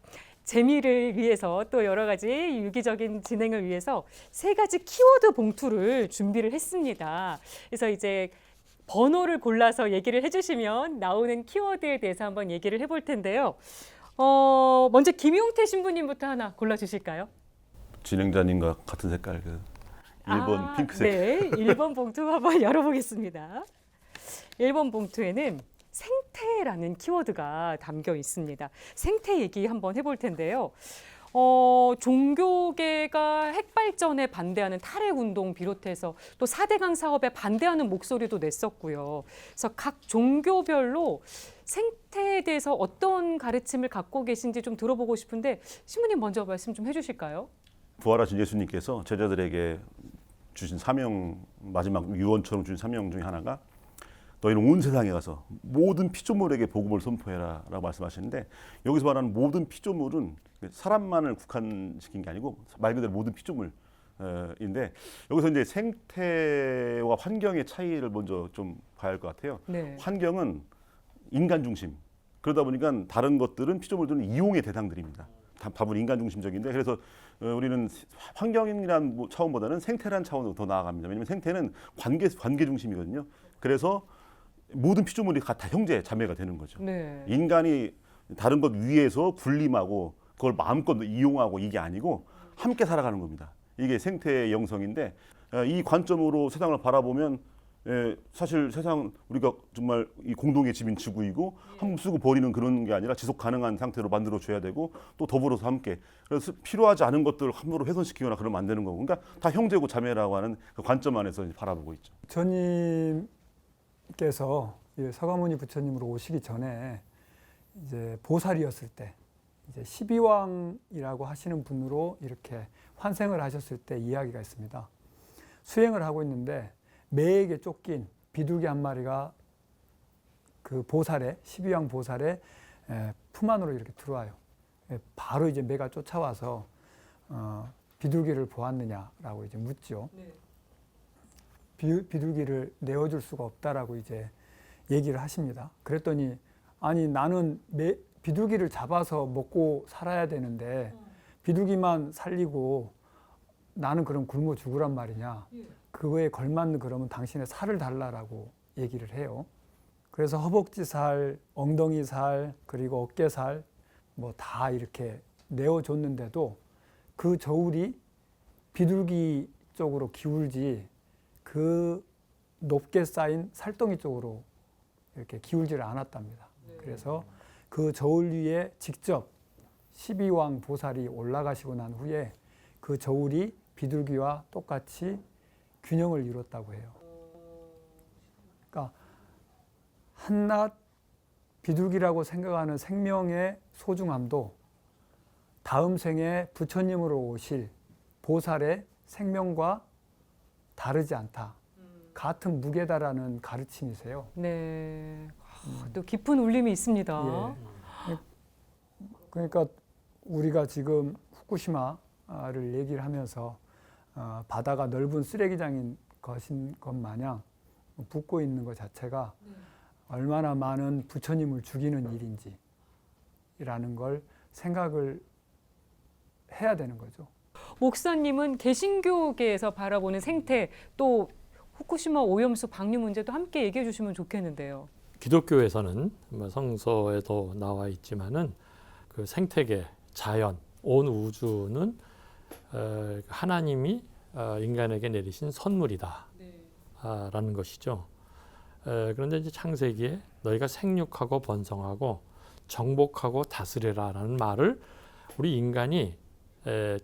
재미를 위해서 또 여러 가지 유기적인 진행을 위해서 세 가지 키워드 봉투를 준비를 했습니다. 그래서 이제 번호를 골라서 얘기를 해주시면 나오는 키워드에 대해서 한번 얘기를 해볼 텐데요. 먼저 김용태 신부님부터 하나 골라주실까요? 진행자님과 같은 색깔, 그 1번 핑크색. 네, 1번 봉투 한번 열어보겠습니다. 1번 봉투에는 생태라는 키워드가 담겨 있습니다. 생태 얘기 한번 해볼 텐데요. 종교계가 핵발전에 반대하는 탈핵운동 비롯해서 또 4대강 사업에 반대하는 목소리도 냈었고요. 그래서 각 종교별로 생태에 대해서 어떤 가르침을 갖고 계신지 좀 들어보고 싶은데 신부님 먼저 말씀 좀 해주실까요? 부활하신 예수님께서 제자들에게 주신 사명, 마지막 유언처럼 주신 사명 중에 하나가 너희는 온 세상에 가서 모든 피조물에게 복음을 선포해라 라고 말씀하시는데, 여기서 말하는 모든 피조물은 사람만을 국한시킨 게 아니고 말 그대로 모든 피조물인데, 여기서 이제 생태와 환경의 차이를 먼저 좀 봐야 할 것 같아요. 네. 환경은 인간 중심, 그러다 보니까 다른 것들은 피조물들은 이용의 대상들입니다. 다분 인간 중심적인데, 그래서 우리는 환경이라는 차원보다는 생태라는 차원으로 더 나아갑니다. 왜냐하면 생태는 관계 중심이거든요. 그래서 모든 피조물이 다 형제, 자매가 되는 거죠. 네. 인간이 다른 것 위에서 군림하고 그걸 마음껏 이용하고 이게 아니고 함께 살아가는 겁니다. 이게 생태의 영성인데, 이 관점으로 세상을 바라보면 사실 세상 우리가 정말 이 공동의 집인 지구이고 한번 쓰고 버리는 그런 게 아니라 지속 가능한 상태로 만들어 줘야 되고 또 더불어서 함께, 그래서 필요하지 않은 것들을 함부로 훼손시키거나 그러면 안 되는 거고, 그러니까 다 형제고 자매라고 하는 그 관점 안에서 바라보고 있죠. 전님께서 서가모니 부처님으로 오시기 전에 이제 보살이었을 때 이제 12왕이라고 하시는 분으로 이렇게 환생을 하셨을 때 이야기가 있습니다. 수행을 하고 있는데 매에게 쫓긴 비둘기 한 마리가 그 보살의 12왕 보살의 품 안으로 이렇게 들어와요. 바로 이제 매가 쫓아와서 비둘기를 보았느냐라고 이제 묻죠. 네. 비둘기를 내어줄 수가 없다라고 이제 얘기를 하십니다. 그랬더니 아니 나는 비둘기를 잡아서 먹고 살아야 되는데 비둘기만 살리고 나는 그럼 굶어 죽으란 말이냐. 그거에 걸맞는 그러면 당신의 살을 달라라고 얘기를 해요. 그래서 허벅지 살, 엉덩이 살, 그리고 어깨 살 뭐 다 이렇게 내어줬는데도 그 저울이 비둘기 쪽으로 기울지 그 높게 쌓인 살덩이 쪽으로 이렇게 기울지를 않았답니다. 그래서 그 저울 위에 직접 12왕 보살이 올라가시고 난 후에 그 저울이 비둘기와 똑같이 균형을 이뤘다고 해요. 그러니까 한낱 비둘기라고 생각하는 생명의 소중함도 다음 생에 부처님으로 오실 보살의 생명과 다르지 않다. 같은 무게다라는 가르침이세요. 네. 또 깊은 울림이 있습니다. 예. 그러니까 우리가 지금 후쿠시마를 얘기를 하면서 바다가 넓은 쓰레기장인 것 마냥 붓고 있는 것 자체가 얼마나 많은 부처님을 죽이는 일인지라는 걸 생각을 해야 되는 거죠. 목사님은 개신교계에서 바라보는 생태 또 후쿠시마 오염수 방류 문제도 함께 얘기해 주시면 좋겠는데요. 기독교에서는 뭐 성서에도 나와 있지만은 그 생태계, 자연, 온 우주는 하나님이 인간에게 내리신 선물이다. 라는 것이죠. 그런데 이제 창세기에 너희가 생육하고 번성하고 정복하고 다스려라라는 말을 우리 인간이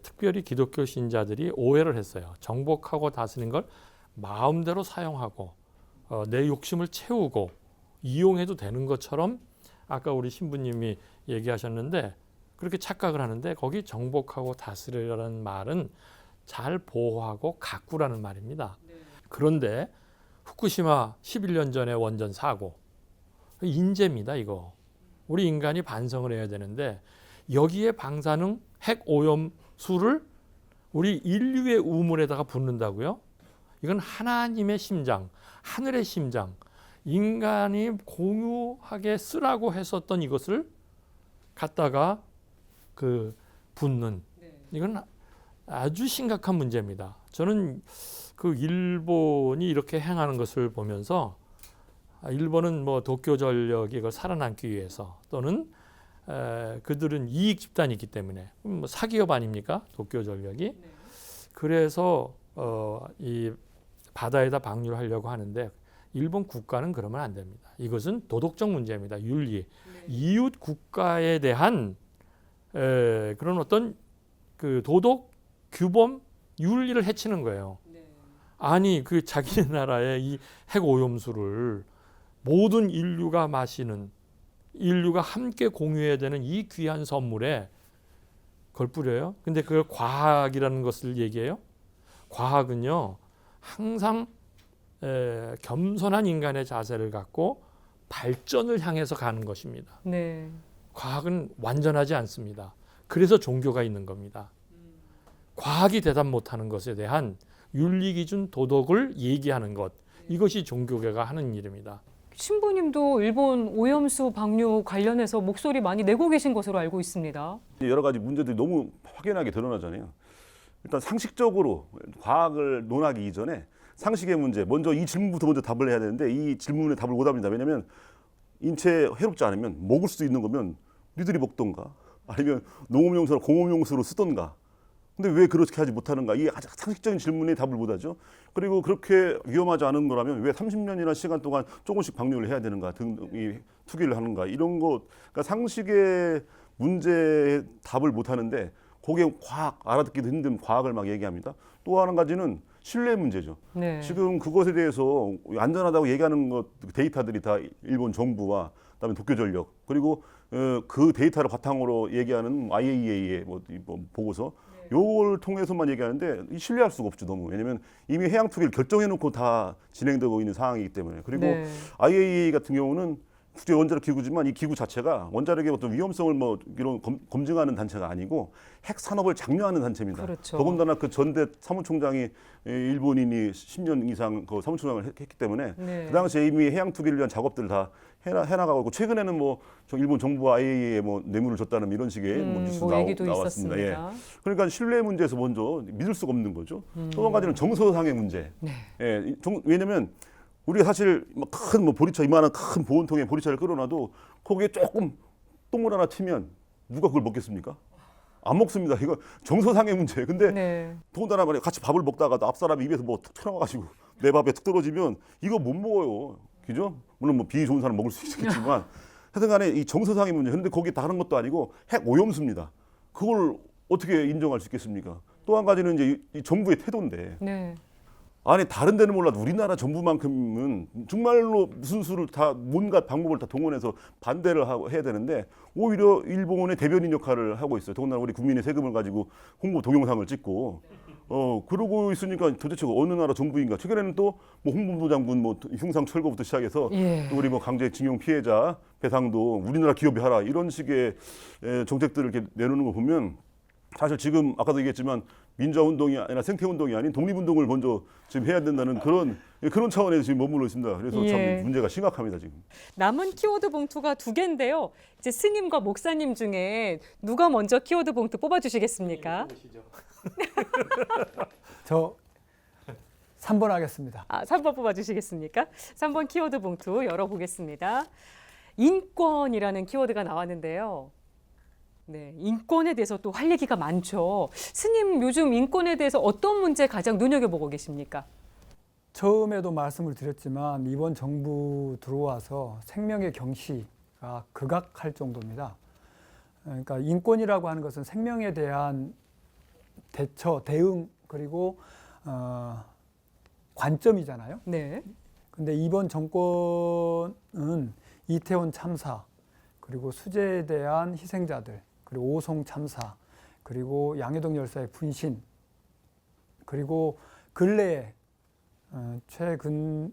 특별히 기독교 신자들이 오해를 했어요. 정복하고 다스리는 걸 마음대로 사용하고 내 욕심을 채우고 이용해도 되는 것처럼 아까 우리 신부님이 얘기하셨는데 그렇게 착각을 하는데 거기 정복하고 다스리라는 말은 잘 보호하고 가꾸라는 말입니다. 그런데 후쿠시마 11년 전에 원전 사고 인재입니다. 이거 우리 인간이 반성을 해야 되는데 여기에 방사능 핵 오염수를 우리 인류의 우물에다가 붓는다고요? 이건 하나님의 심장, 하늘의 심장, 인간이 공유하게 쓰라고 했었던 이것을 갖다가 그 붓는, 이건 아주 심각한 문제입니다. 저는 그 일본이 이렇게 행하는 것을 보면서 일본은 뭐 도쿄전력이 이걸 살아남기 위해서 또는 그들은 이익 집단이 있기 때문에 뭐 사기업 아닙니까? 도쿄전력이. 그래서 이 바다에다 방류를 하려고 하는데 일본 국가는 그러면 안 됩니다. 이것은 도덕적 문제입니다. 윤리. 이웃 국가에 대한 그런 어떤 그 도덕, 규범, 윤리를 해치는 거예요. 아니 그 자기 나라의 이 핵 오염수를 모든 인류가 마시는, 인류가 함께 공유해야 되는 이 귀한 선물에 그걸 뿌려요. 근데 그걸 과학이라는 것을 얘기해요. 과학은요 항상 겸손한 인간의 자세를 갖고 발전을 향해서 가는 것입니다. 네. 과학은 완전하지 않습니다. 그래서 종교가 있는 겁니다. 과학이 대답 못하는 것에 대한 윤리 기준 도덕을 얘기하는 것, 이것이 종교계가 하는 일입니다. 신부님도 일본 오염수 방류 관련해서 목소리 많이 내고 계신 것으로 알고 있습니다. 여러 가지 문제들이 너무 확연하게 드러나잖아요. 일단 상식적으로 과학을 논하기 이전에 상식의 문제, 먼저 이 질문부터 먼저 답을 해야 되는데 이 질문에 답을 못 합니다. 왜냐하면 인체에 해롭지 않으면 먹을 수 있는 거면 니들이 먹던가 아니면 농업용수로 공업용수로 쓰던가. 근데 왜 그렇게 하지 못하는가? 이 아주 상식적인 질문에 답을 못하죠. 그리고 그렇게 위험하지 않은 거라면 왜 30년이나 시간 동안 조금씩 방류를 해야 되는가 등이 투기를 하는가 이런 것, 그러니까 상식의 문제에 답을 못하는데 거기에 과학, 알아듣기도 힘든 과학을 막 얘기합니다. 또 한 가지는 신뢰 문제죠. 네. 지금 그것에 대해서 안전하다고 얘기하는 것 데이터들이 다 일본 정부와 그다음에 도쿄전력 그리고 그 데이터를 바탕으로 얘기하는 IAEA의 뭐 보고서 요걸 통해서만 얘기하는데 신뢰할 수가 없죠 너무. 왜냐하면 이미 해양 투기를 결정해놓고 다 진행되고 있는 상황이기 때문에. 그리고 네. IAEA 같은 경우는 국제 원자력 기구지만 이 기구 자체가 원자력의 어떤 위험성을 뭐 이런 검증하는 단체가 아니고 핵 산업을 장려하는 단체입니다. 그렇죠. 더군다나 그 전대 사무총장이 일본인이 10년 이상 그 사무총장을 했기 때문에 네. 그 당시에 이미 해양 투기를 위한 작업들을 다 해나가고 있고 최근에는 뭐 일본 정부와 IAEA에 뭐 뇌물을 줬다는 이런 식의 뭐 뉴스 얘기도 나왔습니다. 예. 있었습니다. 그러니까 신뢰 문제에서 먼저 믿을 수가 없는 거죠. 또 한 가지는 정서상의 문제. 네. 예, 왜냐하면 우리가 사실 큰 뭐 보리차 이만한 큰 보온통에 보리차를 끓여놔도 거기에 조금 똥물 하나 튀면 누가 그걸 먹겠습니까? 안 먹습니다. 이거 정서상의 문제예요. 근데 네. 더군다나 말이야 같이 밥을 먹다가도 앞 사람이 입에서 뭐 툭 튀어나와가지고 내 밥에 툭 떨어지면 이거 못 먹어요. 그죠? 물론 뭐 비 좋은 사람 먹을 수 있겠지만 하여튼간에 이 정서상의 문제. 그런데 거기 다른 것도 아니고 핵 오염수입니다. 그걸 어떻게 인정할 수 있겠습니까? 또 한 가지는 이제 이 정부의 태도인데. 네. 아니 다른 데는 몰라도 우리나라 정부만큼은 정말로 무슨 수를 다 뭔가 방법을 다 동원해서 반대를 해야 되는데 오히려 일본의 대변인 역할을 하고 있어요. 더군다나 우리 국민의 세금을 가지고 홍보 동영상을 찍고 그러고 있으니까 도대체 어느 나라 정부인가? 최근에는 또 뭐 홍범도 장군 뭐 흉상 철거부터 시작해서 예. 또 우리 뭐 강제징용 피해자 배상도 우리나라 기업이 하라 이런 식의 정책들을 이렇게 내놓는 거 보면 사실 지금 아까도 얘기했지만 민주화운동이 아니라 생태운동이 아닌 독립운동을 먼저 지금 해야 된다는 그런 차원에서 지금 머물러 있습니다. 그래서 예. 참 문제가 심각합니다 지금. 남은 키워드 봉투가 2개인데요. 이제 스님과 목사님 중에 누가 먼저 키워드 봉투 뽑아주시겠습니까? 저 3번 하겠습니다. 3번 뽑아주시겠습니까? 3번 키워드 봉투 열어보겠습니다. 인권이라는 키워드가 나왔는데요. 네, 인권에 대해서 또 할 얘기가 많죠. 스님, 요즘 인권에 대해서 어떤 문제 가장 눈여겨보고 계십니까? 처음에도 말씀을 드렸지만 이번 정부 들어와서 생명의 경시가 극악할 정도입니다. 그러니까 인권이라고 하는 것은 생명에 대한 대처, 대응 그리고 관점이잖아요. 네. 근데 이번 정권은 이태원 참사 그리고 수재에 대한 희생자들 그리고 오송 참사 그리고 양해동 열사의 분신 그리고 근래에 최근래에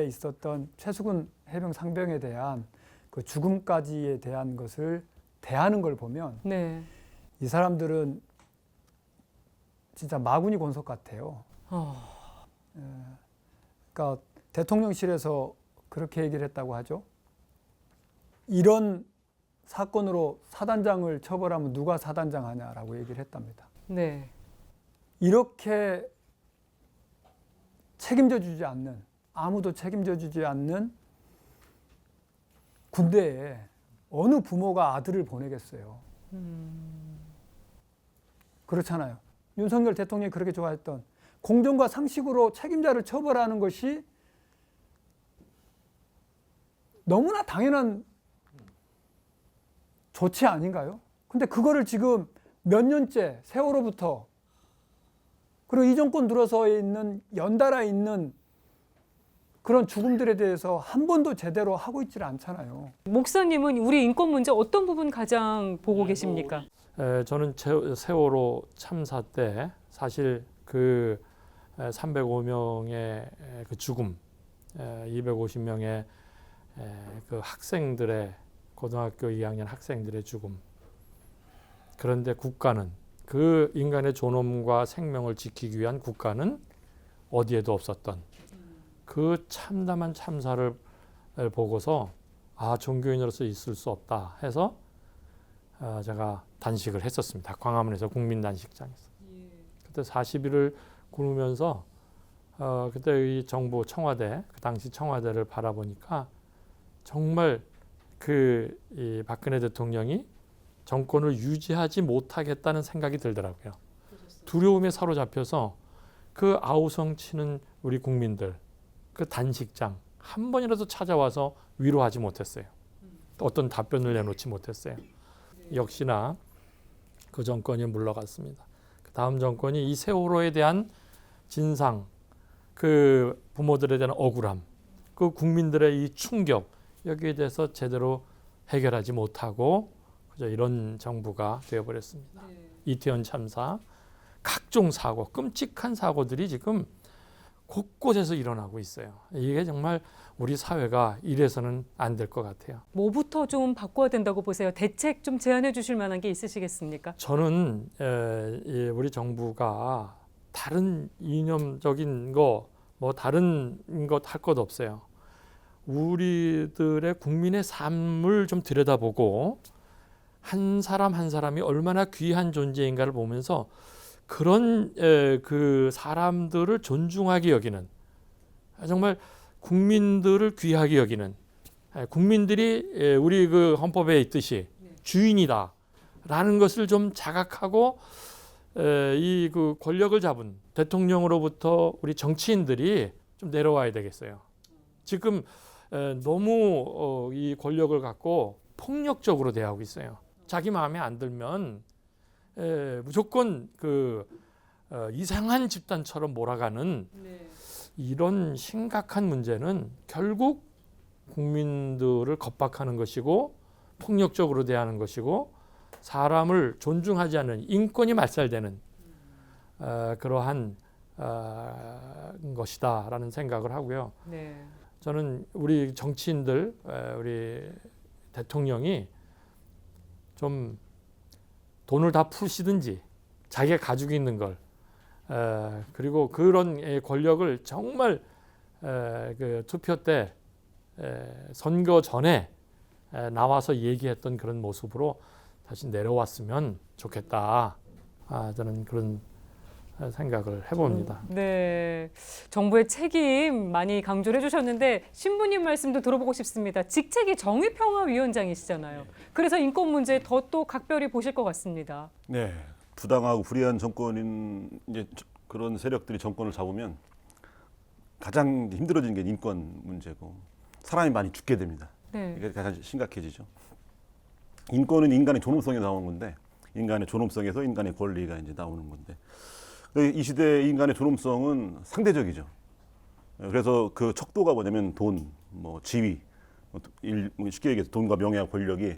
있었던 최수근 해병 상병에 대한 그 죽음까지에 대한 것을 대하는 걸 보면 네. 이 사람들은 진짜 마구니 권속 같아요. 그러니까 대통령실에서 그렇게 얘기를 했다고 하죠. 이런 사건으로 사단장을 처벌하면 누가 사단장 하냐라고 얘기를 했답니다. 네. 이렇게 책임져 주지 않는, 아무도 책임져 주지 않는 군대에 어느 부모가 아들을 보내겠어요. 그렇잖아요. 윤석열 대통령이 그렇게 좋아했던 공정과 상식으로 책임자를 처벌하는 것이 너무나 당연한 조치 아닌가요? 근데 그거를 지금 몇 년째 세월호부터 그리고 이 정권 들어서에 있는 연달아 있는 그런 죽음들에 대해서 한 번도 제대로 하고 있질 않잖아요. 목사님은 우리 인권 문제 어떤 부분 가장 보고 계십니까? 저는 세월호 참사 때 사실 그 305명의 그 죽음, 250명의 그 학생들의 고등학교 2학년 학생들의 죽음. 그런데 국가는 그 인간의 존엄과 생명을 지키기 위한 국가는 어디에도 없었던 그 참담한 참사를 보고서 종교인으로서 있을 수 없다 해서 제가 단식을 했었습니다. 광화문에서 국민단식장에서. 그때 40일을 굶으면서 그때 이 정부 청와대, 그 당시 청와대를 바라보니까 정말 이 박근혜 대통령이 정권을 유지하지 못하겠다는 생각이 들더라고요. 두려움에 사로잡혀서 그 아우성치는 우리 국민들, 그 단식장 한 번이라도 찾아와서 위로하지 못했어요. 어떤 답변을 내놓지 못했어요. 역시나 그 정권이 물러갔습니다. 그 다음 정권이 이 세월호에 대한 진상, 그 부모들에 대한 억울함, 그 국민들의 이 충격, 여기에 대해서 제대로 해결하지 못하고 그저 이런 정부가 되어버렸습니다. 이태원 참사, 각종 사고, 끔찍한 사고들이 지금 곳곳에서 일어나고 있어요. 이게 정말 우리 사회가 이래서는 안 될 것 같아요. 뭐부터 좀 바꿔야 된다고 보세요? 대책 좀 제안해 주실 만한 게 있으시겠습니까? 저는 우리 정부가 다른 이념적인 거, 뭐 다른 것 할 것 없어요. 우리들의 국민의 삶을 좀 들여다보고 한 사람 한 사람이 얼마나 귀한 존재인가를 보면서 그런 그 사람들을 존중하게 여기는, 정말 국민들을 귀하게 여기는, 국민들이 우리 그 헌법에 있듯이 주인이다라는 것을 좀 자각하고 이 그 권력을 잡은 대통령으로부터 우리 정치인들이 좀 내려와야 되겠어요. 지금 너무 이 권력을 갖고 폭력적으로 대하고 있어요. 자기 마음에 안 들면 무조건 이상한 집단처럼 몰아가는 이런 심각한 문제는 결국 국민들을 겁박하는 것이고 폭력적으로 대하는 것이고 사람을 존중하지 않는 인권이 말살되는 그러한 것이다라는 생각을 하고요. 네. 저는 우리 정치인들, 우리 대통령이 좀 돈을 다 푸시든지 자기가 가지고 있는 걸 그리고 그런 권력을 정말 그 투표 때 선거 전에 나와서 얘기했던 그런 모습으로 다시 내려왔으면 좋겠다. 저는 그런 생각을 해봅니다. 네, 정부의 책임 많이 강조를 해주셨는데 신부님 말씀도 들어보고 싶습니다. 직책이 정의평화위원장이시잖아요. 그래서 인권 문제 더 또 각별히 보실 것 같습니다. 네, 부당하고 불의한 정권인 이제 그런 세력들이 정권을 잡으면 가장 힘들어지는 게 인권 문제고 사람이 많이 죽게 됩니다. 네. 이게 가장 심각해지죠. 인권은 인간의 존엄성에서 나오는 건데 인간의 존엄성에서 인간의 권리가 이제 나오는 건데 이 시대의 인간의 존엄성은 상대적이죠. 그래서 그 척도가 뭐냐면 돈, 뭐 지위, 쉽게 얘기해서 돈과 명예와 권력이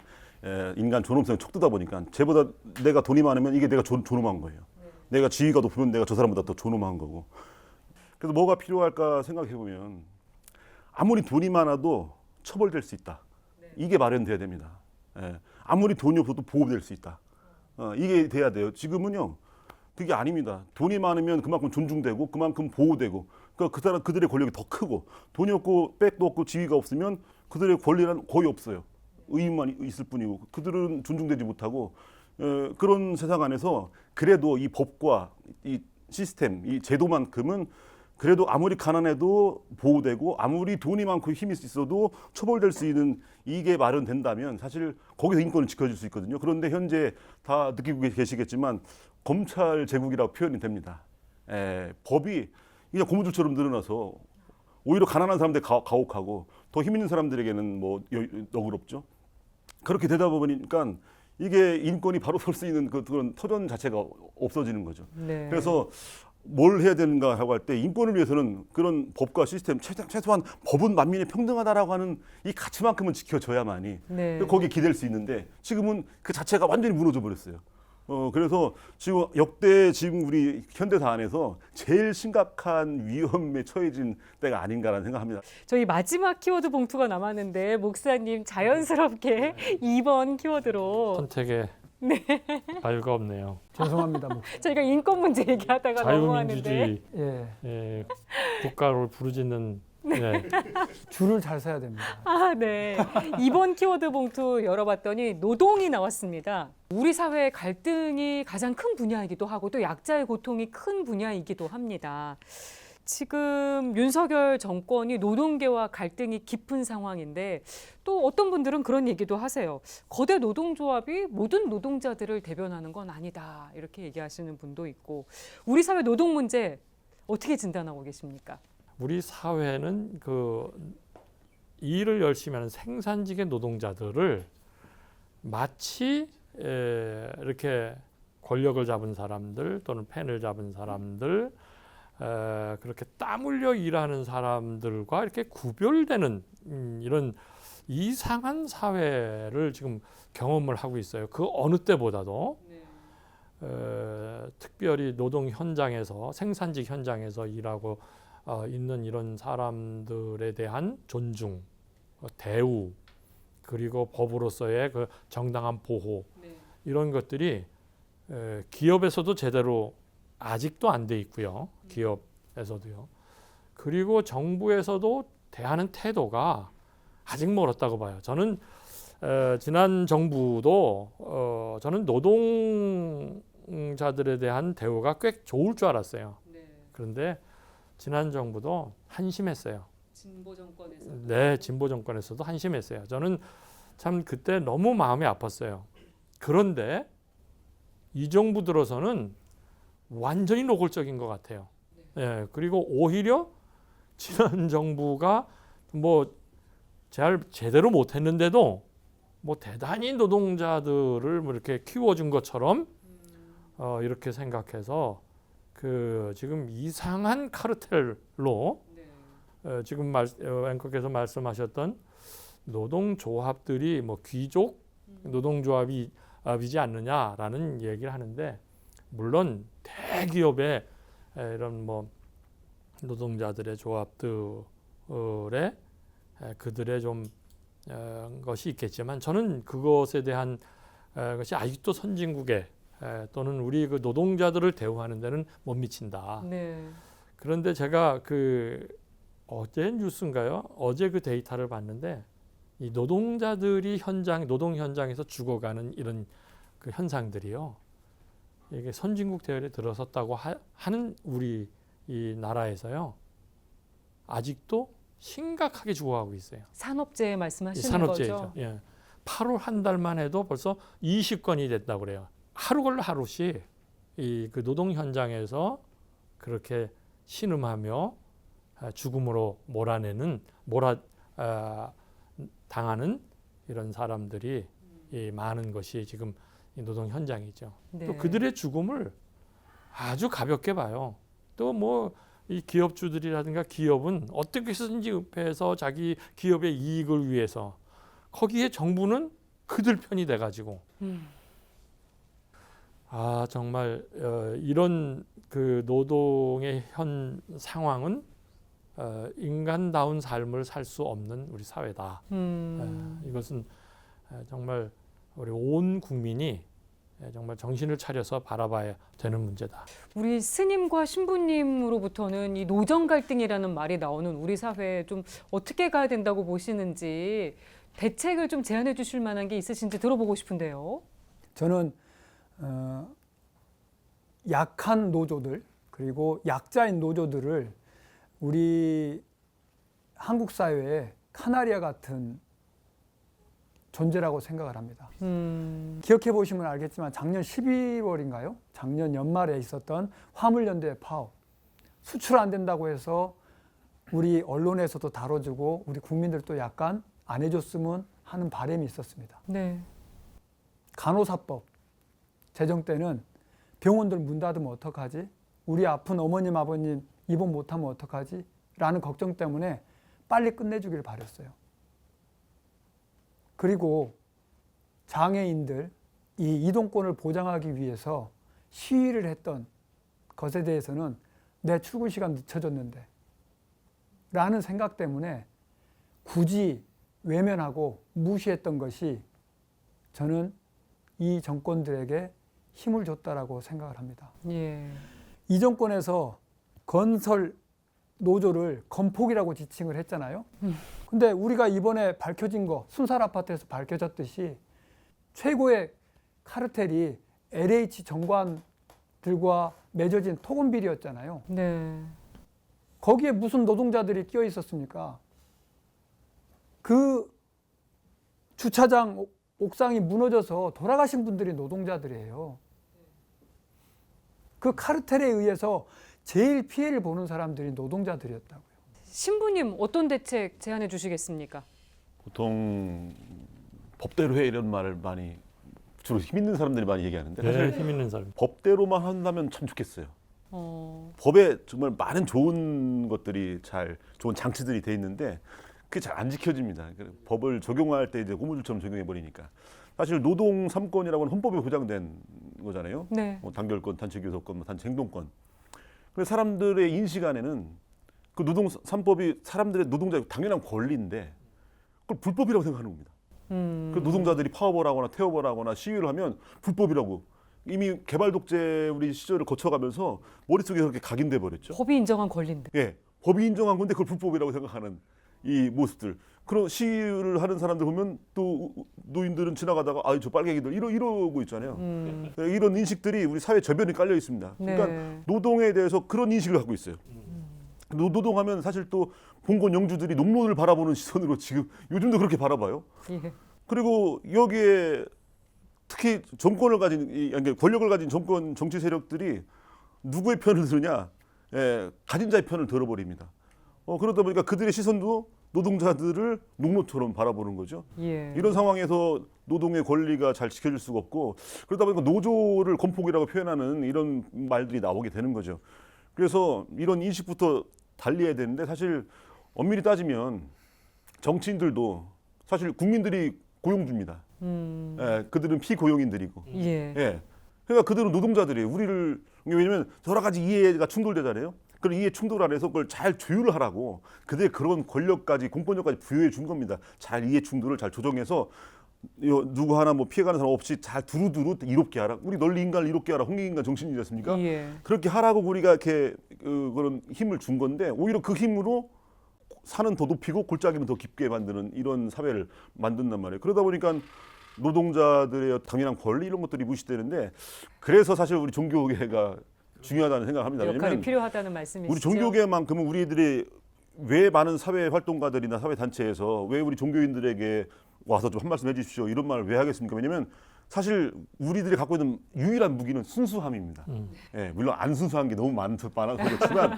인간 존엄성의 척도다 보니까 쟤보다 내가 돈이 많으면 이게 내가 존엄한 거예요. 내가 지위가 높으면 내가 저 사람보다 더 존엄한 거고. 그래서 뭐가 필요할까 생각해 보면 아무리 돈이 많아도 처벌될 수 있다. 이게 마련돼야 됩니다. 아무리 돈이 없어도 보호될 수 있다. 이게 돼야 돼요. 지금은요. 그게 아닙니다. 돈이 많으면 그만큼 존중되고 그만큼 보호되고 그러니까 그들의 권력이 더 크고 돈이 없고 백도 없고 지위가 없으면 그들의 권리는 거의 없어요. 의무만 있을 뿐이고 그들은 존중되지 못하고 그런 세상 안에서 그래도 이 법과 이 시스템, 이 제도만큼은 그래도 아무리 가난해도 보호되고 아무리 돈이 많고 힘이 있어도 처벌될 수 있는 이게 마련된다면 사실 거기서 인권을 지켜줄 수 있거든요. 그런데 현재 다 느끼고 계시겠지만 검찰 제국이라고 표현이 됩니다. 법이 그냥 고무줄처럼 늘어나서 오히려 가난한 사람들 가혹하고 더 힘 있는 사람들에게는 뭐 너그럽죠. 그렇게 되다 보니까 이게 인권이 바로 설 수 있는 그런 터전 자체가 없어지는 거죠. 네. 그래서 뭘 해야 되는가 하고 할 때 인권을 위해서는 그런 법과 시스템 최소한 법은 만민이 평등하다라고 하는 이 가치만큼은 지켜져야만이 네. 거기에 기댈 수 있는데 지금은 그 자체가 완전히 무너져 버렸어요. 그래서 지금 역대 지금 우리 현대사 안에서 제일 심각한 위험에 처해진 때가 아닌가라는 생각합니다. 저희 마지막 키워드 봉투가 남았는데 목사님 자연스럽게 2번 키워드로 선택에 자유가 없네요. 죄송합니다. 목사. 저희가 인권 문제 얘기하다가 넘어왔는데 자유민주주의 예, 국가를 부르짖는 줄을 잘 서야 됩니다. 네. 이번 키워드 봉투 열어봤더니 노동이 나왔습니다. 우리 사회의 갈등이 가장 큰 분야이기도 하고 또 약자의 고통이 큰 분야이기도 합니다. 지금 윤석열 정권이 노동계와 갈등이 깊은 상황인데 또 어떤 분들은 그런 얘기도 하세요. 거대 노동조합이 모든 노동자들을 대변하는 건 아니다. 이렇게 얘기하시는 분도 있고 우리 사회 노동 문제 어떻게 진단하고 계십니까? 우리 사회는 그 일을 열심히 하는 생산직의 노동자들을 마치 이렇게 권력을 잡은 사람들 또는 펜을 잡은 사람들 그렇게 땀 흘려 일하는 사람들과 이렇게 구별되는 이런 이상한 사회를 지금 경험을 하고 있어요. 그 어느 때보다도 특별히 노동 현장에서 생산직 현장에서 일하고 있는 이런 사람들에 대한 존중, 대우, 그리고 법으로서의 그 정당한 보호 이런 것들이 기업에서도 제대로 아직도 안 돼 있고요. 기업에서도요. 그리고 정부에서도 대하는 태도가 아직 멀었다고 봐요. 저는 지난 정부도 저는 노동자들에 대한 대우가 꽤 좋을 줄 알았어요. 그런데 지난 정부도 한심했어요. 진보 정권에서 네, 진보 정권에서도 한심했어요. 저는 참 그때 너무 마음이 아팠어요. 그런데 이 정부 들어서는 완전히 노골적인 것 같아요. 네, 그리고 오히려 지난 정부가 뭐 제대로 못했는데도 뭐 대단히 노동자들을 뭐 이렇게 키워준 것처럼 이렇게 생각해서 그 지금 이상한 카르텔로 지금 앵커께서 말씀하셨던 노동조합들이 뭐 귀족 노동조합이지 않느냐라는 얘기를 하는데 물론 대기업의 이런 뭐 노동자들의 조합들의 그들의 좀 것이 있겠지만 저는 그것에 대한 것이 아직도 선진국의 또는 우리 그 노동자들을 대우하는 데는 못 미친다. 네. 그런데 제가 그 어제 뉴스인가요? 어제 그 데이터를 봤는데 이 노동자들이 노동 현장에서 죽어가는 이런 그 현상들이요. 이게 선진국 대열에 들어섰다고 하는 우리 이 나라에서요. 아직도 심각하게 죽어가고 있어요. 산업재해 이 말씀하시는 산업재해죠. 거죠? 예. 8월 한 달만 해도 벌써 20건이 됐다고 그래요. 하루 걸러 하루씩 이 그 노동 현장에서 그렇게 신음하며 죽음으로 당하는 이런 사람들이 이 많은 것이 지금 이 노동 현장이죠. 네. 또 그들의 죽음을 아주 가볍게 봐요. 또 뭐 이 기업주들이라든가 기업은 어떻게 해서든지 은폐해서 자기 기업의 이익을 위해서 거기에 정부는 그들 편이 돼가지고 정말 이런 그 노동의 현 상황은 인간다운 삶을 살 수 없는 우리 사회다. 이것은 정말 우리 온 국민이 정말 정신을 차려서 바라봐야 되는 문제다. 우리 스님과 신부님으로부터는 이 노정 갈등이라는 말이 나오는 우리 사회에 좀 어떻게 가야 된다고 보시는지 대책을 좀 제안해 주실 만한 게 있으신지 들어보고 싶은데요. 저는 약한 노조들 그리고 약자인 노조들을 우리 한국 사회에 카나리아 같은 존재라고 생각을 합니다. 기억해 보시면 알겠지만 작년 12월인가요? 작년 연말에 있었던 화물연대 파업. 수출 안 된다고 해서 우리 언론에서도 다뤄주고 우리 국민들도 약간 안 해줬으면 하는 바람이 있었습니다. 네. 간호사법 제정 때는 병원들 문 닫으면 어떡하지? 우리 아픈 어머님 아버님 입원 못하면 어떡하지? 라는 걱정 때문에 빨리 끝내주길 바랬어요. 그리고 장애인들 이 이동권을 보장하기 위해서 시위를 했던 것에 대해서는 내 출근 시간 늦춰졌는데 라는 생각 때문에 굳이 외면하고 무시했던 것이 저는 이 정권들에게 힘을 줬다라고 생각을 합니다. 예. 이 정권에서 건설 노조를 건폭이라고 지칭을 했잖아요. 근데 우리가 이번에 밝혀진 거 순살 아파트에서 밝혀졌듯이 최고의 카르텔이 LH 정관들과 맺어진 토건 비리였잖아요. 네. 거기에 무슨 노동자들이 끼어 있었습니까? 그 주차장 옥상이 무너져서 돌아가신 분들이 노동자들이에요. 그 카르텔에 의해서 제일 피해를 보는 사람들이 노동자들이었다고요. 신부님 어떤 대책 제안해 주시겠습니까? 보통 법대로 해 이런 말을 많이 주로 힘 있는 사람들이 많이 얘기하는데 사실 힘 있는 사람. 법대로만 한다면 참 좋겠어요. 어. 법에 정말 많은 좋은 것들이 좋은 장치들이 돼 있는데 그게 잘 안 지켜집니다. 법을 적용할 때 이제 고무줄처럼 적용해 버리니까 사실 노동 3권이라고는 헌법에 보장된 거잖아요. 네. 뭐 단결권, 단체 교섭권, 단체 행동권. 그래서 사람들의 인식 안에는 그 노동 3법이 사람들의 노동자의 당연한 권리인데 그걸 불법이라고 생각하는 겁니다. 그 노동자들이 파업을 하거나 태업을 하거나 시위를 하면 불법이라고 이미 개발 독재 우리 시절을 거쳐가면서 머릿속에 그렇게 각인돼 버렸죠. 법이 인정한 권리인데. 예, 법이 인정한 건데 그걸 불법이라고 생각하는 이 모습들. 그런 시위를 하는 사람들 보면 또 노인들은 지나가다가 저 빨갱이들 이러고 있잖아요. 이런 인식들이 우리 사회 저변에 깔려 있습니다. 그러니까 네. 노동에 대해서 그런 인식을 갖고 있어요. 노동하면 사실 또 봉건 영주들이 농노를 바라보는 시선으로 지금 요즘도 그렇게 바라봐요. 예. 그리고 여기에 특히 정권을 가진 권력을 가진 정권 정치 세력들이 누구의 편을 들으냐? 가진 자의 편을 들어버립니다. 그러다 보니까 그들의 시선도 노동자들을 농노처럼 바라보는 거죠. 예. 이런 상황에서 노동의 권리가 잘 지켜질 수가 없고 그러다 보니까 노조를 건폭이라고 표현하는 이런 말들이 나오게 되는 거죠. 그래서 이런 인식부터 달리해야 되는데 사실 엄밀히 따지면 정치인들도 사실 국민들이 고용주입니다. 그들은 피고용인들이고. 예. 그러니까 그들은 노동자들이에요. 왜냐하면 여러 가지 이해가 충돌되잖아요. 그런 이해 충돌 안에서 그걸 잘 조율을 하라고 그들의 그런 권력까지 공권력까지 부여해 준 겁니다. 잘 이해 충돌을 잘 조정해서 누구 하나 뭐 피해가는 사람 없이 잘 두루두루 이롭게 하라. 우리 널리 인간을 이롭게 하라. 홍익인간 정신이지 않습니까? 예. 그렇게 하라고 우리가 이렇게 그런 힘을 준 건데 오히려 그 힘으로 산은 더 높이고 골짜기는 더 깊게 만드는 이런 사회를 만든단 말이에요. 그러다 보니까 노동자들의 당연한 권리 이런 것들이 무시되는데 그래서 사실 우리 종교계가 중요하다는 생각합니다. 역할이 왜냐하면 필요하다는 말씀이시죠. 우리 종교계만큼은 우리들이 왜 많은 사회 활동가들이나 사회 단체에서 왜 우리 종교인들에게 와서 좀 한 말씀 해주십시오 이런 말을 왜 하겠습니까? 왜냐하면 사실 우리들이 갖고 있는 유일한 무기는 순수함입니다. 예, 물론 안 순수한 게 너무 많아서 그렇지만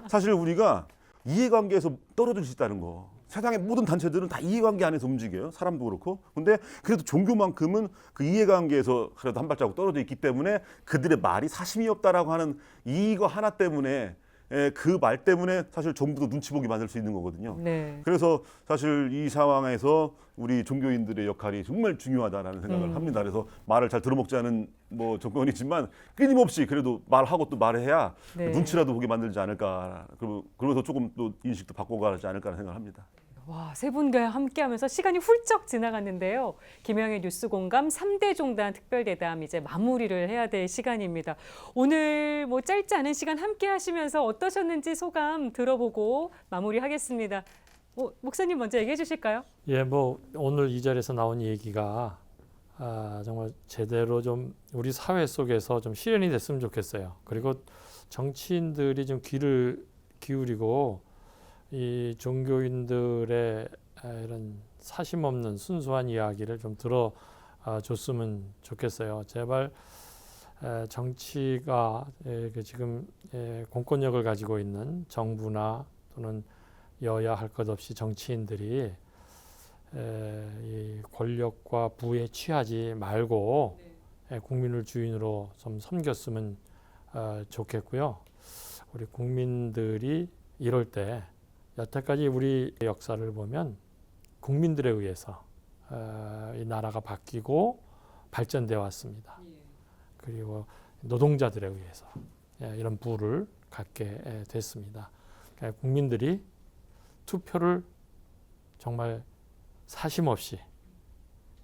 사실 우리가 이해관계에서 떨어질 수 있다는 거. 세상의 모든 단체들은 다 이해관계 안에서 움직여요. 사람도 그렇고. 근데 그래도 종교만큼은 그 이해관계에서 그래도 한 발자국 떨어져 있기 때문에 그들의 말이 사심이 없다라고 하는 이거 하나 때문에 그 말 때문에 사실 정부도 눈치 보기 만들 수 있는 거거든요. 네. 그래서 사실 이 상황에서 우리 종교인들의 역할이 정말 중요하다라는 생각을 합니다. 그래서 말을 잘 들어먹지 않은 뭐 정권이지만 끊임없이 그래도 말하고 또 말해야 네. 눈치라도 보게 만들지 않을까. 그러면서 조금 또 인식도 바꿔가지 않을까 생각을 합니다. 와, 세 분과 함께하면서 시간이 훌쩍 지나갔는데요. 김영의 뉴스 공감 3대 종단 특별대담 이제 마무리를 해야 될 시간입니다. 오늘 뭐 짧지 않은 시간 함께 하시면서 어떠셨는지 소감 들어보고 마무리하겠습니다. 목사님 먼저 얘기해 주실까요? 예, 뭐 오늘 이 자리에서 나온 얘기가 정말 제대로 좀 우리 사회 속에서 좀 실현이 됐으면 좋겠어요. 그리고 정치인들이 좀 귀를 기울이고 이 종교인들의 이런 사심 없는 순수한 이야기를 좀 들어줬으면 좋겠어요. 제발 정치가 지금 공권력을 가지고 있는 정부나 또는 여야 할 것 없이 정치인들이 이 권력과 부에 취하지 말고 국민을 주인으로 좀 섬겼으면 좋겠고요. 우리 국민들이 이럴 때 여태까지 우리 역사를 보면 국민들에 의해서 이 나라가 바뀌고 발전되어 왔습니다. 그리고 노동자들에 의해서 이런 부를 갖게 됐습니다. 그러니까 국민들이 투표를 정말 사심 없이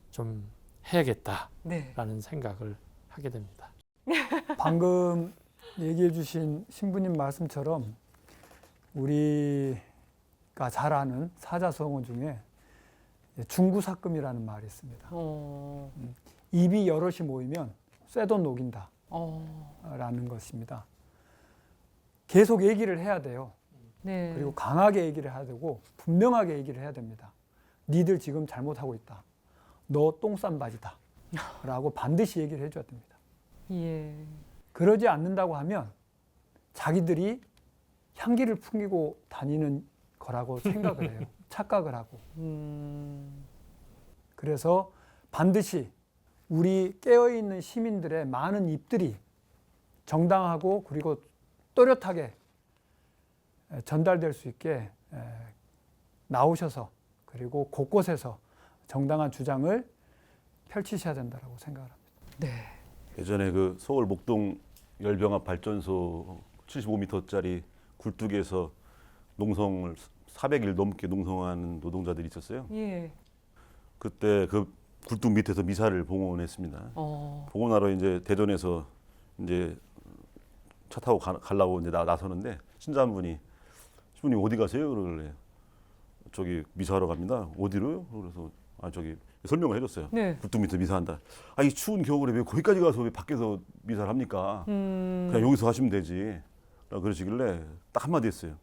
좀 해야겠다라는 생각을 하게 됩니다. 방금 얘기해 주신 신부님 말씀처럼 우리가 잘 아는 사자성어 중에 중구사금이라는 말이 있습니다. 입이 여럿이 모이면 쇠도 녹인다 라는 것입니다. 계속 얘기를 해야 돼요. 네. 그리고 강하게 얘기를 해야 되고 분명하게 얘기를 해야 됩니다. 니들 지금 잘못하고 있다. 너 똥 싼 바지다. 라고 반드시 얘기를 해줘야 됩니다. 예. 그러지 않는다고 하면 자기들이 향기를 풍기고 다니는 거라고 생각을 해요. 착각을 하고. 그래서 반드시 우리 깨어있는 시민들의 많은 입들이 정당하고 그리고 또렷하게 전달될 수 있게 나오셔서 그리고 곳곳에서 정당한 주장을 펼치셔야 된다고 생각을 합니다. 네. 예전에 그 서울 목동 열병합 발전소 75m짜리 굴뚝에서 농성을 400일 넘게 농성하는 노동자들이 있었어요. 예. 그때 그 굴뚝 밑에서 미사를 봉헌했습니다. 봉헌하러 이제 대전에서 이제 차 타고 가려고 이제 나서는데 신자분이 신부님 어디 가세요? 그러길래 저기 미사하러 갑니다. 어디로요? 그래서 저기 설명을 해줬어요. 네. 굴뚝 밑에서 미사한다. 이 추운 겨울에 왜 거기까지 가서 왜 밖에서 미사를 합니까? 그냥 여기서 하시면 되지. 그러시길래 딱 한마디 했어요.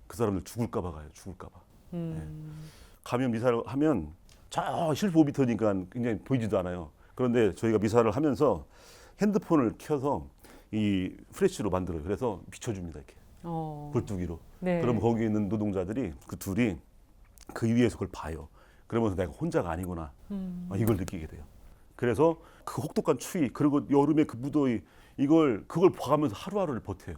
그 사람들 죽을까 봐 가요. 죽을까 봐. 가면 미사를 하면 저 75m니까 굉장히 보이지도 않아요. 그런데 저희가 미사를 하면서 핸드폰을 켜서 이 프레쉬로 만들어요. 그래서 비춰줍니다. 이렇게. 굴뚝 위로. 네. 그러면 거기 있는 노동자들이 그 둘이 그 위에서 그걸 봐요. 그러면서 내가 혼자가 아니구나. 이걸 느끼게 돼요. 그래서 그 혹독한 추위 그리고 여름에 그 무더위 그걸 봐가면서 하루하루를 버텨요.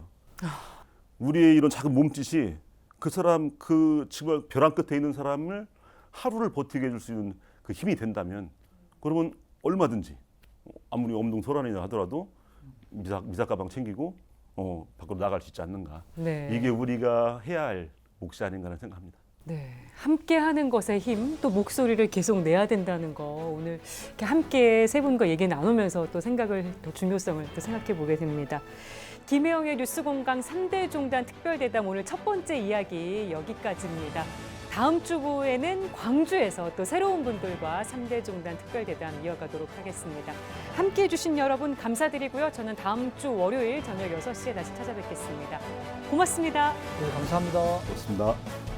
우리의 이런 작은 몸짓이 그 사람 그 지금 벼랑 끝에 있는 사람을 하루를 버티게 해줄 수 있는 그 힘이 된다면 그러면 얼마든지 아무리 엄동설한이나 하더라도 미사 가방 챙기고 밖으로 나갈 수 있지 않는가. 네. 이게 우리가 해야 할 몫이 아닌가라는 생각합니다. 네, 함께 하는 것의 힘, 또 목소리를 계속 내야 된다는 거 오늘 이렇게 함께 세 분과 얘기 나누면서 또 생각을, 또 중요성을 또 생각해 보게 됩니다. 김혜영의 뉴스공강 3대 종단 특별대담 오늘 첫 번째 이야기 여기까지입니다. 다음 주에는 광주에서 또 새로운 분들과 3대 종단 특별대담 이어가도록 하겠습니다. 함께해 주신 여러분 감사드리고요. 저는 다음 주 월요일 저녁 6시에 다시 찾아뵙겠습니다. 고맙습니다. 네, 감사합니다. 그렇습니다.